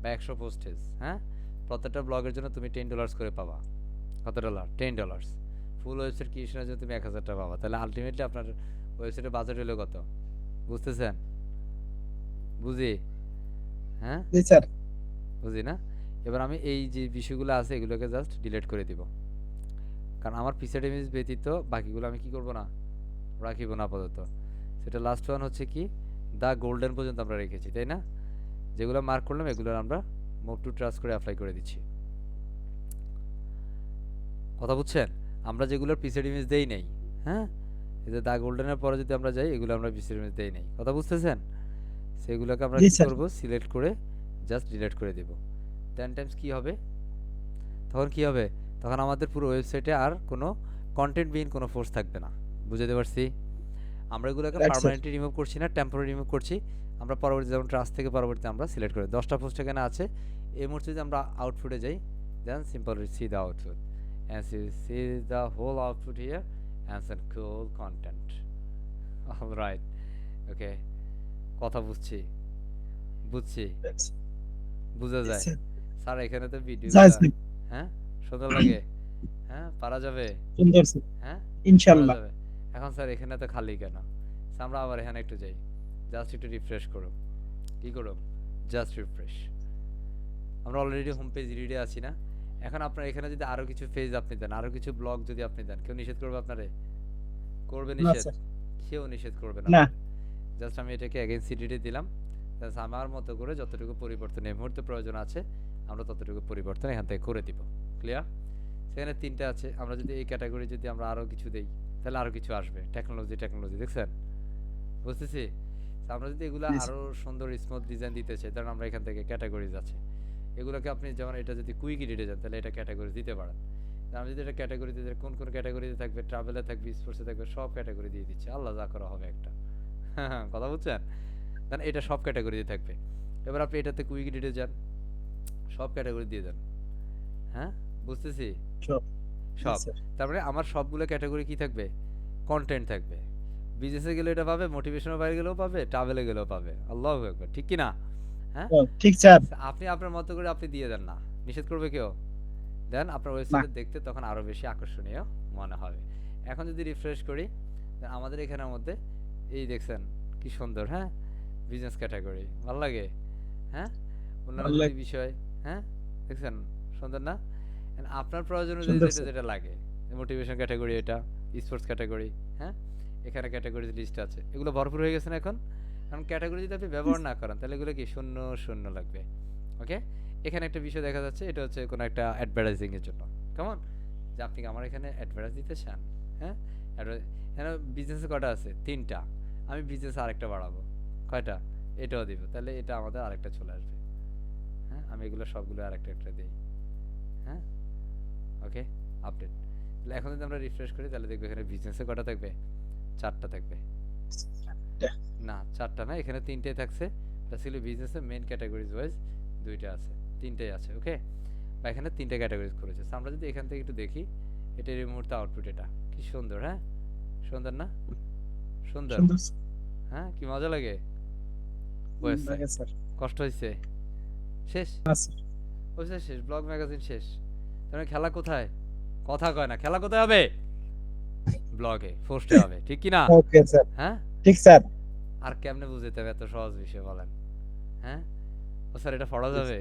বা 100 পোস্টেজ। হ্যাঁ, প্রত্যেকটা ব্লগের জন্য তুমি $10 করে পাবা। কত ডলার? $10। ফুল ওয়েবসাইট ক্রিয়েশনের জন্য তুমি 1000 টাকা পাবা। তাহলে আলটিমেটলি আপনার ওয়েবসাইটের বাজেট হলো কত, বুঝতেছেন? বুঝি? হ্যাঁ, জি স্যার। বুঝি না। এবার আমি এই যে বিষয়গুলো আছে এগুলোকে জাস্ট ডিলিট করে দিব, কারণ আমার পিসেড ইমেজ ব্যতীত বাকিগুলো আমি কি করব না, রাখিব না আপাতত। সেটা লাস্ট ওয়ান হচ্ছে কি, দ্য গোল্ডেন পর্যন্ত আমরা রেখেছি, তাই না? যেগুলো মার্ক করলাম এগুলো আমরা মুভ টু ট্রাস্ট করে অ্যাপ্লাই করে দিচ্ছি। কথা বুঝছেন? আমরা যেগুলোর পিসেড ইমেজ দেই নাই, হ্যাঁ, এই যে দ্য গোল্ডেনের পরে যদি আমরা যাই এগুলো আমরা পিসেড ইমেজ দেই নাই, কথা বুঝতেছেন? সেগুলোকে আমরা জি কি স্যার। করব, সিলেক্ট করে জাস্ট ডিলিট করে দেব। 10 টাইমস কি হবে, তখন কি হবে, তখন আমাদের পুরো ওয়েবসাইটে আর কোনো কন্টেন্ট বিহীন কোনো ফোর্স থাকবে না। বুঝতে পারছি? আমরা এগুলোকে রাইট স্যার। পার্মানেন্টলি রিমুভ করছি না, টেম্পোরারি রিমুভ করছি। আমরা পরবর্তী যেমন ট্রাস্ট থেকে পরবর্তীতে আমরা সিলেক্ট করি 10টা পোস্ট এখানে আছে। এই মুহূর্তে যদি আমরা আউটপুটে যাই, then simple see the output and see the whole output here and some cool content. All right, okay, কথা বুঝছি, বুঝছি, বুঝা জি যায়। স্যার। স্যার এখানে তো যায় ভিডিওগুলা, স্যার। হ্যাঁ, সুন্দর লাগে, হ্যাঁ, পারা যাবে, সুন্দর স্যার। হ্যাঁ, পারা ইনশাআল্লাহ। যাবে। এখন স্যার এখানে তো খালি কেন? স্যার আমরা আবার এখানে একটু যাই, জাস্ট একটু রিফ্রেশ করো। কি করো? Just refresh. আমরা অলরেডি হোম পেজ রিডে আছি না? এখন আপনার এখানে যদি আরো কিছু পেজ আপনি দেন, আরো কিছু ব্লগ যদি আপনি দেন, কেউ নিষেধ করবে আপনারে? করবে না নিষেধ? স্যার। কেউ নিষেধ করবে না না। আপনারে। জাস্ট আমি এটাকে অ্যাগেইন সিডিতে দিলাম। জাস্ট আমার মতো করে যতটুকু পরিবর্তন এই মুহূর্তে প্রয়োজন আছে আমরা ততটুকু পরিবর্তন এখান থেকে করে দিব। ক্লিয়ার? সেখানে 3টা আছে। আমরা যদি এই ক্যাটাগরি যদি আমরা আরো কিছু দেই, তাহলে আরো কিছু আসবে। টেকনোলজি দেখছেন? বুঝতেছি? তো আমরা যদি এগুলা জি স্যার। আরো সুন্দর স্মুথ ডিজাইন দিতে চাই, ধরেন আমরা এখান থেকে ক্যাটাগরিজ আছে। এগুলোকে আপনি যেমন এটা যদি কুইক এডিটে যান তাহলে এটা ক্যাটাগরি দিতে পারেন। আমি যদি এটা ক্যাটাগরিতে যাই, কোন কোন ক্যাটাগরিতে থাকবে, ট্রাভেলে থাকবে, স্পোর্টসে থাকবে, সব ক্যাটাগরি দিয়ে দিচ্ছে। আল্লাহ যা করা হবে একটা। কথা বুঝছেন? দেন এটা সব ক্যাটাগরিতে থাকবে। এবার আপনি এটাতে কুইক এডিটে যান, সব ক্যাটাগরি দিয়ে দেন। হ্যাঁ, বুঝতেছি? সব। জি সব। স্যার। তারপরে আমার সবগুলো ক্যাটাগরি কি থাকবে? কন্টেন্ট থাকবে। বিজনেসে গেলে এটা পাবে, মোটিভেশনাল বাইরে গেলেও পাবে, ট্রাভেলে গেলেও পাবে। আল্লাহু আকবার। ঠিক কি না? হ্যাঁ? ঠিক স্যার। আপনি আপনার মতো করে আপনি দিয়ে দেন না। নিষেধ করবে কেউ? দেন আপনার না। ওয়েবসাইটে দেখতে তখন আরো বেশি আকর্ষণীয় মনে হবে। এখন যদি রিফ্রেশ করি, then আমাদের এখানের মধ্যে এই দেখছেন কি সুন্দর, হ্যাঁ? Business category. ভাল লাগে? হ্যাঁ? অন্যান্য ভালো যদি লাগে। বিষয়, হ্যাঁ? দেখছেন সুন্দর না? And আপনার প্রয়োজন অনুযায়ী সুন্দর যেটা স্যার। যেটা লাগে। মোটিভেশন ক্যাটাগরি এটা, স্পোর্টস ক্যাটাগরি, হ্যাঁ? এখানে ক্যাটাগরি লিস্ট আছে। এগুলো ভরপুর হয়ে গেছে না এখন? কারণ ক্যাটাগরি যদি আপনি ব্যবহার না করেন তাহলে এগুলো কি শূন্য শূন্য লাগবে। ওকে? এখানে একটা বিষয় দেখা যাচ্ছে, এটা হচ্ছে কোনো একটা অ্যাডভার্টাইজিং এর জন্য। কেমন? যে আপনি কি আমার এখানে অ্যাডভার্টাইজ দিতে চান? হ্যাঁ? এখানে বিজনেসে কয়টা আছে? 3টা। আমি বিজনেস আরেকটা বাড়াবো। কয়টা? এটাও দিব। তাহলে এটা আমাদের আরেকটা চলে আসবে। হ্যাঁ? আমি এগুলো সবগুলো আরেকটা একটা দেই। হ্যাঁ? ওকে? আপডেট। তাহলে এখন যদি আমরা রিফ্রেশ করি তাহলে দেখব এখানে বিজনেসে কয়টা থাকবে? 4টা থাকবে। না, 4টা না, এখানে 3টাই থাকছে। বেসিক্যালি বিজনেসের মেইন ক্যাটাগরিজ ওয়াইজ 2টা আছে। 3টাই আছে, ওকে? বা এখানে 3টা ক্যাটাগরিজ করেছে। সো আমরা যদি এখান থেকে একটু দেখি, এটার এই মুহূর্তে আউটপুট এটা। কি সুন্দর, হ্যাঁ? সুন্দর না? সুন্দর। সুন্দর স্যার। হ্যাঁ? কি মজা লাগে? হয়েছে। লাগে স্যার। কষ্ট হইছে? শেষ? না স্যার। ওয়েবসাইট শেষ, ব্লগ ম্যাগাজিন শেষ। তাহলে খেলা কোথায়? কথা কয় না। খেলা কোথায় হবে? ব্লগে, পোস্টে হবে। ঠিক কি না? Okay sir. হ্যাঁ? ঠিক স্যার। আর কেমনে বুঝাইতে হবে এত সহজ বিষয় বলেন? হ্যাঁ? ও স্যার এটা পড়া যাবে?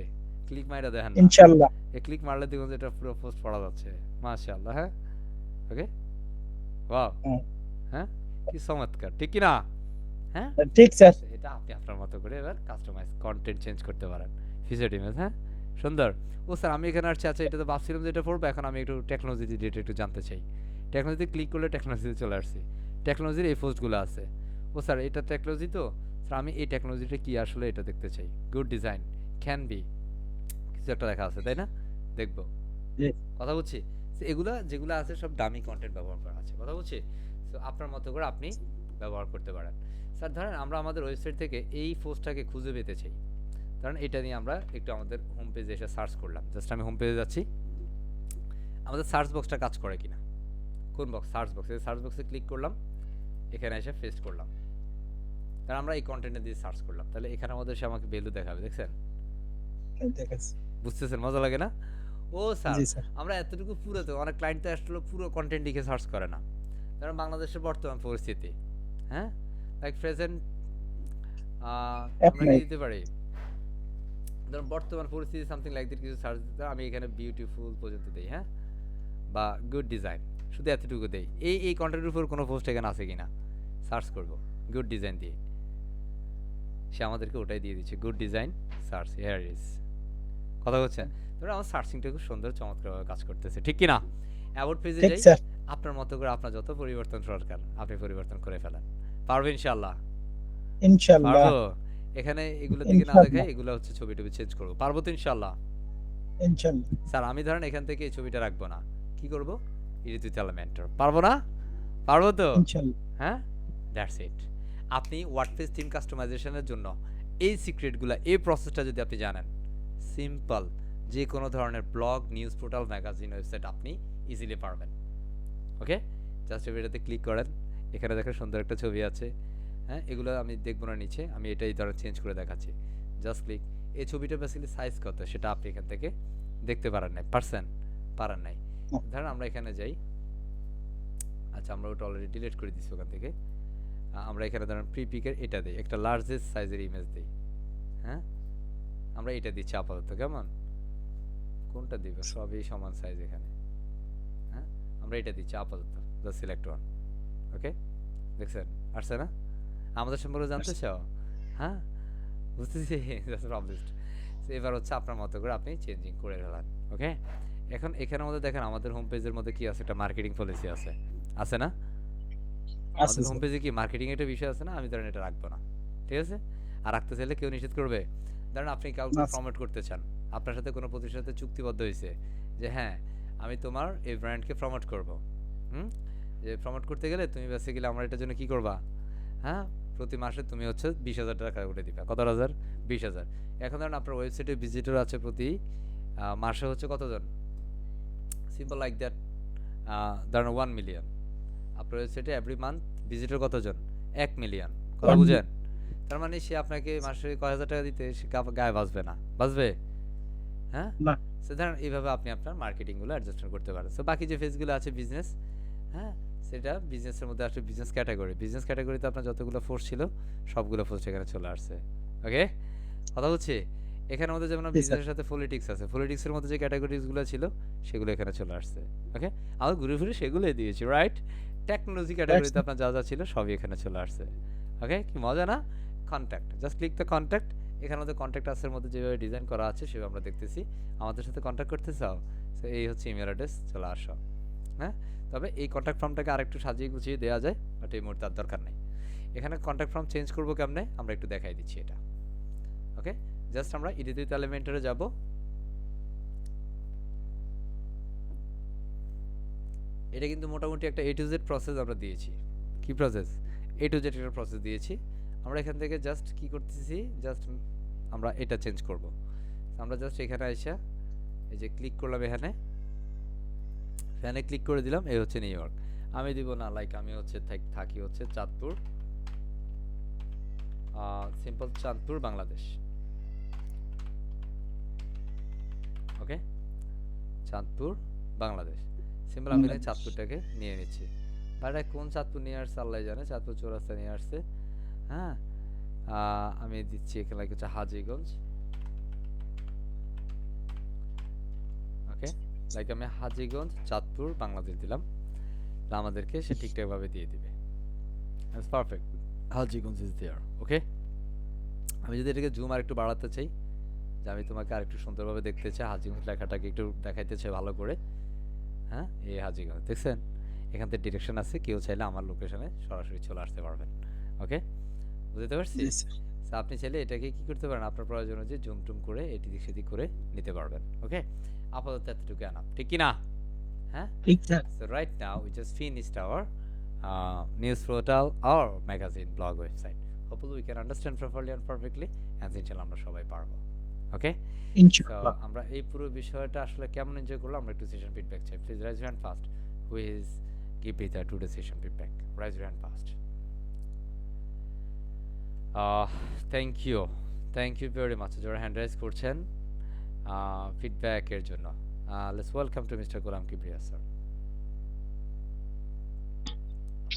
ক্লিক মাইরা দেখেন না। ইনশাআল্লাহ। এই ক্লিক মারলে দেখুন যে এটা পুরো পোস্ট পড়া যাচ্ছে। মাশাআল্লাহ, হ্যাঁ? ওকে? ওয়াও! হ্যাঁ। হ্যাঁ? কি চমৎকার। ঠিক কি না? হ্যাঁ? ঠিক স্যার। এটা আপনি আপনার মতো করে এবার কাস্টমাইজ কনটেন্ট চেঞ্জ করতে পারেন। ফিচার ইমেজ, হ্যাঁ? সুন্দর। ও স্যার আমি এখানে আসছি, আচ্ছা এটা তো ভাবছিলাম যে এটা পড়বো, এখন আমি একটু টেকনোলজি রিলেটেড একটু জানতে চাই। টেকনোলজিতে ক্লিক করলে টেকনোলজিতে চলে আসছি। টেকনোলজির এই পোস্টগুলো আছে। ও স্যার এটা টেকনোলজি তো? স্যার আমি এই টেকনোলজিটা কি আসলে এটা দেখতে চাই। Good design, can be. কিছু একটা লেখা আছে, তাই না? দেখবো। জি। কথা বুঝছি? তো এগুলা যেগুলো আছে সব ডামি কন্টেন্ট ব্যবহার করা আছে। কথা বুঝছি? তো আপনার মতো করে আপনি ব্যবহার করতে পারেন। স্যার ধরেন আমরা আমাদের ওয়েবসাইট থেকে এই পোস্টটাকে খুঁজে পেতে চাই। ধরেন এটা নিয়ে আমরা একটু আমাদের হোম পেজে এসে সার্চ করলাম। জাস্ট আমি হোম পেজে যাচ্ছি। আমাদের সার্চ বক্সটা কাজ করে কিনা? কোন বক্স? Search box. এই সার্চ বক্সে ক্লিক করলাম। এখানে এসে পেস্ট করলাম। কারণ আমরা এই কন্টেন্টটা দিয়ে সার্চ করলাম। তাহলে এখানে আমাদের সে আমাকে ভ্যালু দেখাবে। দেখছেন? দেখাচ্ছি। বুঝতেছেন? মজা লাগে না? ও স্যার, জি স্যার। আমরা এতটুকু পুরোতে অনেক ক্লায়েন্ট তো আসলে পুরো কন্টেন্ট লিখে সার্চ করে না। কারণ বাংলাদেশের বর্তমান পরিস্থিতি, হ্যাঁ? লাইক প্রেজেন্ট আমরা কি অ্যাপ্লাই। দিতে পারি? ধরুন বর্তমান পরিস্থিতি সামথিং লাইক দ্যাট কিছু সার্চ দিতে আমি এখানে বিউটিফুল পর্যন্ত দেই, হ্যাঁ, বা গুড ডিজাইন, শুধু এতটুকু দেই। এই কন্টেন্টের উপর কোনো পোস্ট এখানে আছে কিনা সার্চ করব গুড ডিজাইন দিয়ে, সে আমাদেরকে ওটাই দিয়ে দিচ্ছে, good design search, here is. কথা হচ্ছে, ধরুন আমার সার্চিংটা খুব সুন্দর চমৎকারভাবে কাজ করতেছে, ঠিক কি না? অ্যাবাউট পেজে ঠিক যাই, স্যার আপনার মতো করে আপনার যত পরিবর্তন দরকার আপনি পরিবর্তন করে ফেলেন। পারবে ইনশাআল্লাহ? ইনশাআল্লাহ পারবো? এখানে এগুলোর দিকে না দেখাই, এগুলো হচ্ছে ছবি টবি চেঞ্জ করবো, পারবো তো ইনশাআল্লাহ? ইনশাআল্লাহ স্যার আমি ধরেন এখান থেকে এই ছবিটা রাখবো না, কি করব? এডিট উইথ এলিমেন্টর, পারবো না? পারবো তো? ইনশাআল্লাহ হ্যাঁ, দ্যাটস ইট। আপনি ওয়ার্ডপ্রেস থিম কাস্টমাইজেশনের জন্য এই সিক্রেটগুলা, এই প্রসেসটা যদি আপনি জানেন, সিম্পল যে কোনো ধরনের blog, news portal, magazine, website আপনি ইজিলি পারবেন। ওকে, জাস্ট এটাতে ক্লিক করেন, এখানে দেখেন সুন্দর একটা ছবি আছে, হ্যাঁ, এগুলো আমি দেখবো না নিচে, আমি এটাই ধরেন চেঞ্জ করে দেখাচ্ছি, জাস্ট ক্লিক। এই ছবিটা বেসিক্যালি সাইজ কত সেটা আপনি এখান থেকে দেখতে পারেন নাই, পারেন নাই। ধরেন আমরা এখানে যাই, আচ্ছা আমরা ওটা অলরেডি ডিলিট করে দিচ্ছি ওখান থেকে। আমরা এখানে ধরেন প্রি পিকের এটা দিই, একটা লার্জেস্ট সাইজের ইমেজ দিই, হ্যাঁ, আমরা এটা দিচ্ছি আপাতত, কেমন? কোনটা দিব? সবই সমান সাইজ এখানে, হ্যাঁ, আমরা এটা দিচ্ছি আপাতত, জাস্ট সিলেক্ট ওয়ান। ওকে, দেখছেন আসছে না? আমাদের সম্পর্কে জানতে চাও? হ্যাঁ, বুঝতেছি, জাস্ট অবজেক্ট। এবার হচ্ছে আপনার মতো করে আপনি চেঞ্জিং করে ফেলান। ওকে, এখন এখানের মধ্যে দেখেন আমাদের হোম পেজের মধ্যে কি আছে, একটা মার্কেটিং পলিসি আছে, আছে না? আছে আমাদের হোম স্যার পেজে কি মার্কেটিং একটা বিষয় আছে না? আমি ধরেন এটা রাখবো না, ঠিক আছে? আর রাখতে চাইলে কেউ নিষেধ করবে? ধরেন আপনি কাউকে না স্যার প্রমোট করতে চান, আপনার সাথে কোনো প্রতিষ্ঠানের সাথে চুক্তিবদ্ধ হয়েছে যে হ্যাঁ আমি তোমার এই ব্র্যান্ডকে প্রমোট করব, হুম, যে প্রমোট করতে গেলে তুমি বেসিক্যালি আমার এটার জন্য কি করবা, হ্যাঁ, প্রতি মাসে তুমি হচ্ছে 20,000 টাকা করে দিবা। কত হাজার? 20,000। এখন ধরেন আপনার ওয়েবসাইটে ভিজিটর আছে প্রতি মাসে হচ্ছে কতজন? সিম্পল লাইক দ্যাট, ধরেন 1 মিলিয়ন। আপনার ওয়েবসাইটে এভরি মান্থ ভিজিটর কতজন? 1 মিলিয়ন। কথা বুঝেন? তার মানে সে আপনাকে মাসে কয় হাজার টাকা দিতে সে গায়ে বাঁচবে না, বাঁচবে? হ্যাঁ, না সো ধরেন এইভাবে আপনি আপনার মার্কেটিংগুলো অ্যাডজাস্টমেন্ট করতে পারেন। সো বাকি যে ফেজগুলো আছে বিজনেস, হ্যাঁ, সেটা বিজনেসের মধ্যে আসলে বিজনেস ক্যাটাগরি, বিজনেস ক্যাটাগরিতে আপনার যতগুলো ফোর্স ছিল সবগুলো ফোর্স এখানে চলে আসছে। ওকে, কথা হচ্ছে এখানের মধ্যে যেমন জি স্যার বিজনেসের সাথে পলিটিক্স আছে, পলিটিক্সের মধ্যে যে ক্যাটাগরিজগুলো ছিল সেগুলো এখানে চলে আসছে। ওকে, আমরা ঘুরে ফিরে সেগুলোই দিয়েছি, রাইট? টেকনোলজি ক্যাটাগরিতে আপনার যা যা ছিল সবই এখানে চলে আসছে। ওকে, কি মজা না? Contact, just click the contact. এখানে মধ্যে কন্ট্যাক্ট আসের মধ্যে যেভাবে ডিজাইন করা আছে সেভাবে আমরা দেখতেছি। আমাদের সাথে কন্ট্যাক্ট করতে চাও, সো এই হচ্ছে ইমেল অ্যাড্রেস, চলে আসো। হ্যাঁ, তবে এই কন্ট্যাক্ট ফর্মটাকে আরেকটু সাজিয়ে গুছিয়ে দেওয়া যায়, বাট এই মুহূর্তে আর দরকার নেই। এখানে কন্ট্যাক্ট ফর্ম চেঞ্জ করবো কেমনে আমরা একটু দেখাই দিচ্ছি এটা। ওকে, জাস্ট আমরা এডিট উইথ এলিমেন্টরে যাব, এটা কিন্তু মোটামুটি একটা এ টু জেড প্রসেস আমরা দিয়েছি। কি প্রসেস? এ টু জেড একটা প্রসেস দিয়েছি। আমরা এখান থেকে জাস্ট কি করতেছি, জাস্ট আমরা এটা চেঞ্জ করব। আমরা জাস্ট এখানে আইসা এই যে ক্লিক করলাম, এখানে ফ্যানে ক্লিক করে দিলাম, এই হচ্ছে নিউ ইয়র্ক। আমি দিব না, লাইক আমি হচ্ছে থাকি হচ্ছে চাঁদপুর, সিম্পল চাঁদপুর বাংলাদেশ। ওকে, চাঁদপুর বাংলাদেশ, সিম্পল আমি এখানে চাঁদপুরটাকে নিয়ে নিচ্ছি। বাট কোন চাঁদপুর নিয়ে আসছে আল্লাহ জানে, চাঁদপুর চৌরাস্তা নিয়ে আসছে। হ্যাঁ, আমি দিচ্ছি এখানে লাইক হচ্ছে হাজীগঞ্জ। ওকে, লাইক আমি হাজীগঞ্জ চাঁদপুর বাংলাদেশ দিলাম, আমাদেরকে সে ঠিকঠাকভাবে দিয়ে দিবে। That's perfect, Hajiganj is there. ওকে, আমি যদি এটাকে জুম আর একটু বাড়াতে চাই, যে আমি তোমাকে আর একটু সুন্দরভাবে দেখতে চাই, হাজীগঞ্জ লেখাটাকে একটু দেখাইতে চাই ভালো করে, হ্যাঁ, এই হাজীগঞ্জ দেখছেন, এখান থেকে ডিরেকশন আছে, কেউ চাইলে আমার লোকেশনে সরাসরি চলে আসতে পারবেন। ওকে, বুঝতে পারছি? জি স্যার তো আপনি চাইলে এটাকে কি করতে পারেন, আপনার প্রয়োজন অনুযায়ী জুম টুম করে এদিক সেদিক করে নিতে পারবেন। ওকে, আপাতত এতটুকু আনাপ, ঠিক কি না? হ্যাঁ, ঠিক sir so right now we just finished our news portal or magazine blog website. Hopefully we can understand properly and perfectly, and ইনশাআল্লাহ আমরা সবাই পারবো। ওকে, সো ইনশাআল্লাহ আমরা এই পুরো বিষয়টা আসলে কেমন এনজয় করলাম আমরা একটু সেশন ফিডব্যাক চাই। Please raise your hand first, who is give me the today session feedback, raise your hand first. Thank you very much যারা হ্যান্ড রাইজ করছেন ফিডব্যাকের জন্য। Let's welcome to mister Golam Kibria sir.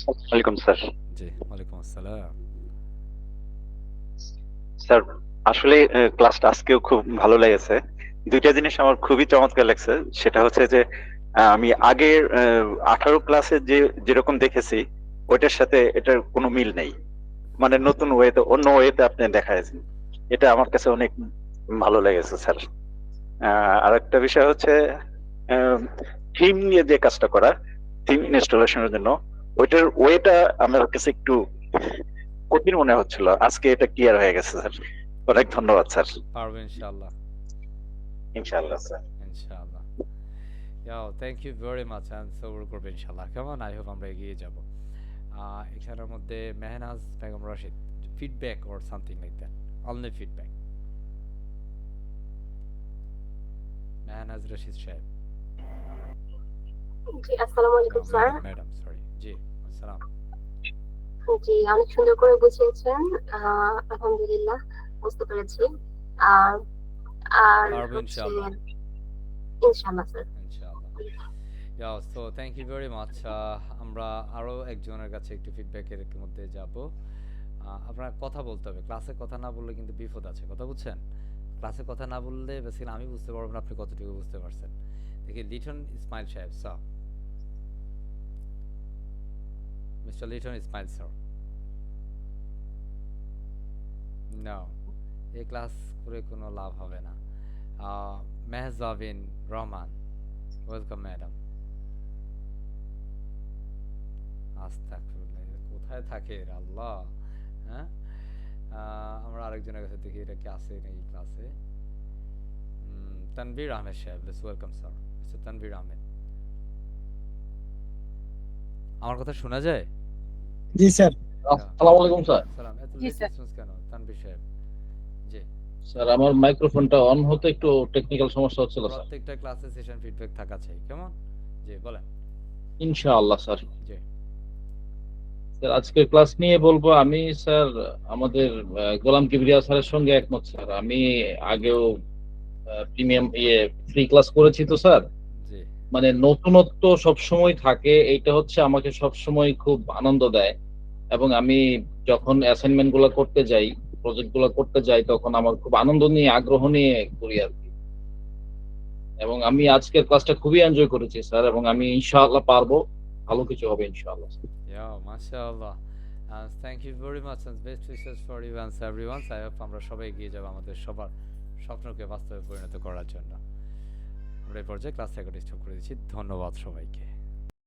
ওয়ালাইকুম স্যার। জি, ওয়ালাইকুম আসসালাম। স্যার আসলে ক্লাসটা আজকেও খুব ভালো লেগেছে। দুইটা জিনিস আমার খুবই চমৎকার লাগছে। সেটা হচ্ছে যে আমি আগের 18 ক্লাসে যেরকম দেখেছি ওইটার সাথে এটার কোনো মিল নেই। মানে নতুন ওয়েতে অন্য ওয়েতে আপনি দেখাইছেন। এটা আমার কাছে অনেক ভালো লেগেছে স্যার। আরেকটা বিষয় হচ্ছে থিম নিয়ে যে কাজটা করা, থিম ইনস্টলেশনের জন্য ওইটার ওয়েটা আমার কাছে একটু কঠিন মনে হচ্ছিল। আজকে এটা ক্লিয়ার হয়ে গেছে স্যার। অনেক ধন্যবাদ স্যার। পারবো ইনশাআল্লাহ। ইনশাআল্লাহ স্যার। ইনশাআল্লাহ। Thank you very much, and সবর করবে ইনশাআল্লাহ। কেমন, আই হোপ আমরা এগিয়ে যাব। এখানের মধ্যে Mehnaz Begum Rashid, feedback or something like that, only feedback. Mehnaz Rashid সাহেব, জি, আসসালামু আলাইকুম স্যার। ম্যাডাম সরি, জি আসসালাম। জি, অনেক সুন্দর করে বুঝিয়েছেন। আলহামদুলিল্লাহ বুঝতে পেরেছি। আর আর পারবো হচ্ছে ইনশাআল্লাহ। ইনশাআল্লাহ স্যার। ইনশাআল্লাহ। So thank you very much. আমরা আরো একজনের কাছে একটু ফিডব্যাকের মধ্যে যাব। আপনার কথা বলতে হবে, ক্লাসে কথা না বললে কিন্তু বিপদ আছে, কথা বুঝছেন? ক্লাসে কথা না বললে বেসিক্যালি আমি বুঝতে পারবো না আপনি কতটুকু বুঝতে পারছেন। দেখি Liton Ismail Saheb, sir, mister Liton Ismail sir. না, এই ক্লাস করে কোনো লাভ হবে না। Mehjabin Rahman, welcome madam. আস্তাগফিরুল্লাহ, কোথায় থাকে এরা, আল্লাহ। হ্যাঁ, আমরা আরেকজনের কাছে দেখি এটা কি আছে নাকি ক্লাসে। তানভীর আহমেদ সাহেব, let's welcome sir, mister Tanvir Ahmed. আমার কথা শোনা যায়? জি স্যার। আসসালামু আলাইকুম স্যার। সালাম। এত জি, স্যার। ডিসটেন্স কেন তানভীর সাহেব? জি, স্যার আমার মাইক্রোফোনটা অন হতে একটু টেকনিক্যাল সমস্যা হচ্ছিল স্যার। প্রত্যেকটা ক্লাসে সেশন ফিডব্যাক থাকা চাই, কেমন? জি বলেন। ইনশাআল্লাহ স্যার। জি, স্যার আজকের ক্লাস নিয়ে বলবো আমি স্যার আমাদের গোলাম কিবরিয়া স্যারের সঙ্গে একমত স্যার। আমি আগেও প্রিমিয়াম ফ্রি ক্লাস করেছি তো স্যার। জি, মানে নতুনত্ব সবসময় থাকে, এইটা হচ্ছে আমাকে সবসময় খুব আনন্দ দেয়। এবং আমি যখন অ্যাসাইনমেন্ট গুলো করতে যাই, প্রজেক্ট গুলো করতে যাই, তখন আমার খুব আনন্দ নিয়ে আগ্রহ নিয়ে করি আর কি। এবং আমি আজকের ক্লাসটা খুবই এনজয় করেছি স্যার, এবং আমি ইনশাআল্লাহ পারবো, ভালো কিছু হবে ইনশাআল্লাহ স্যার। মাশাআল্লাহ। Thank you very much, and best wishes for you and everyone. I hope আমরা সবাই এগিয়ে যাব আমাদের সবার স্বপ্নকে বাস্তবে পরিণত করার জন্য। আমরা এই পর্যায়ে ক্লাস রেকর্ড স্টপ করে দিচ্ছি। ধন্যবাদ সবাইকে।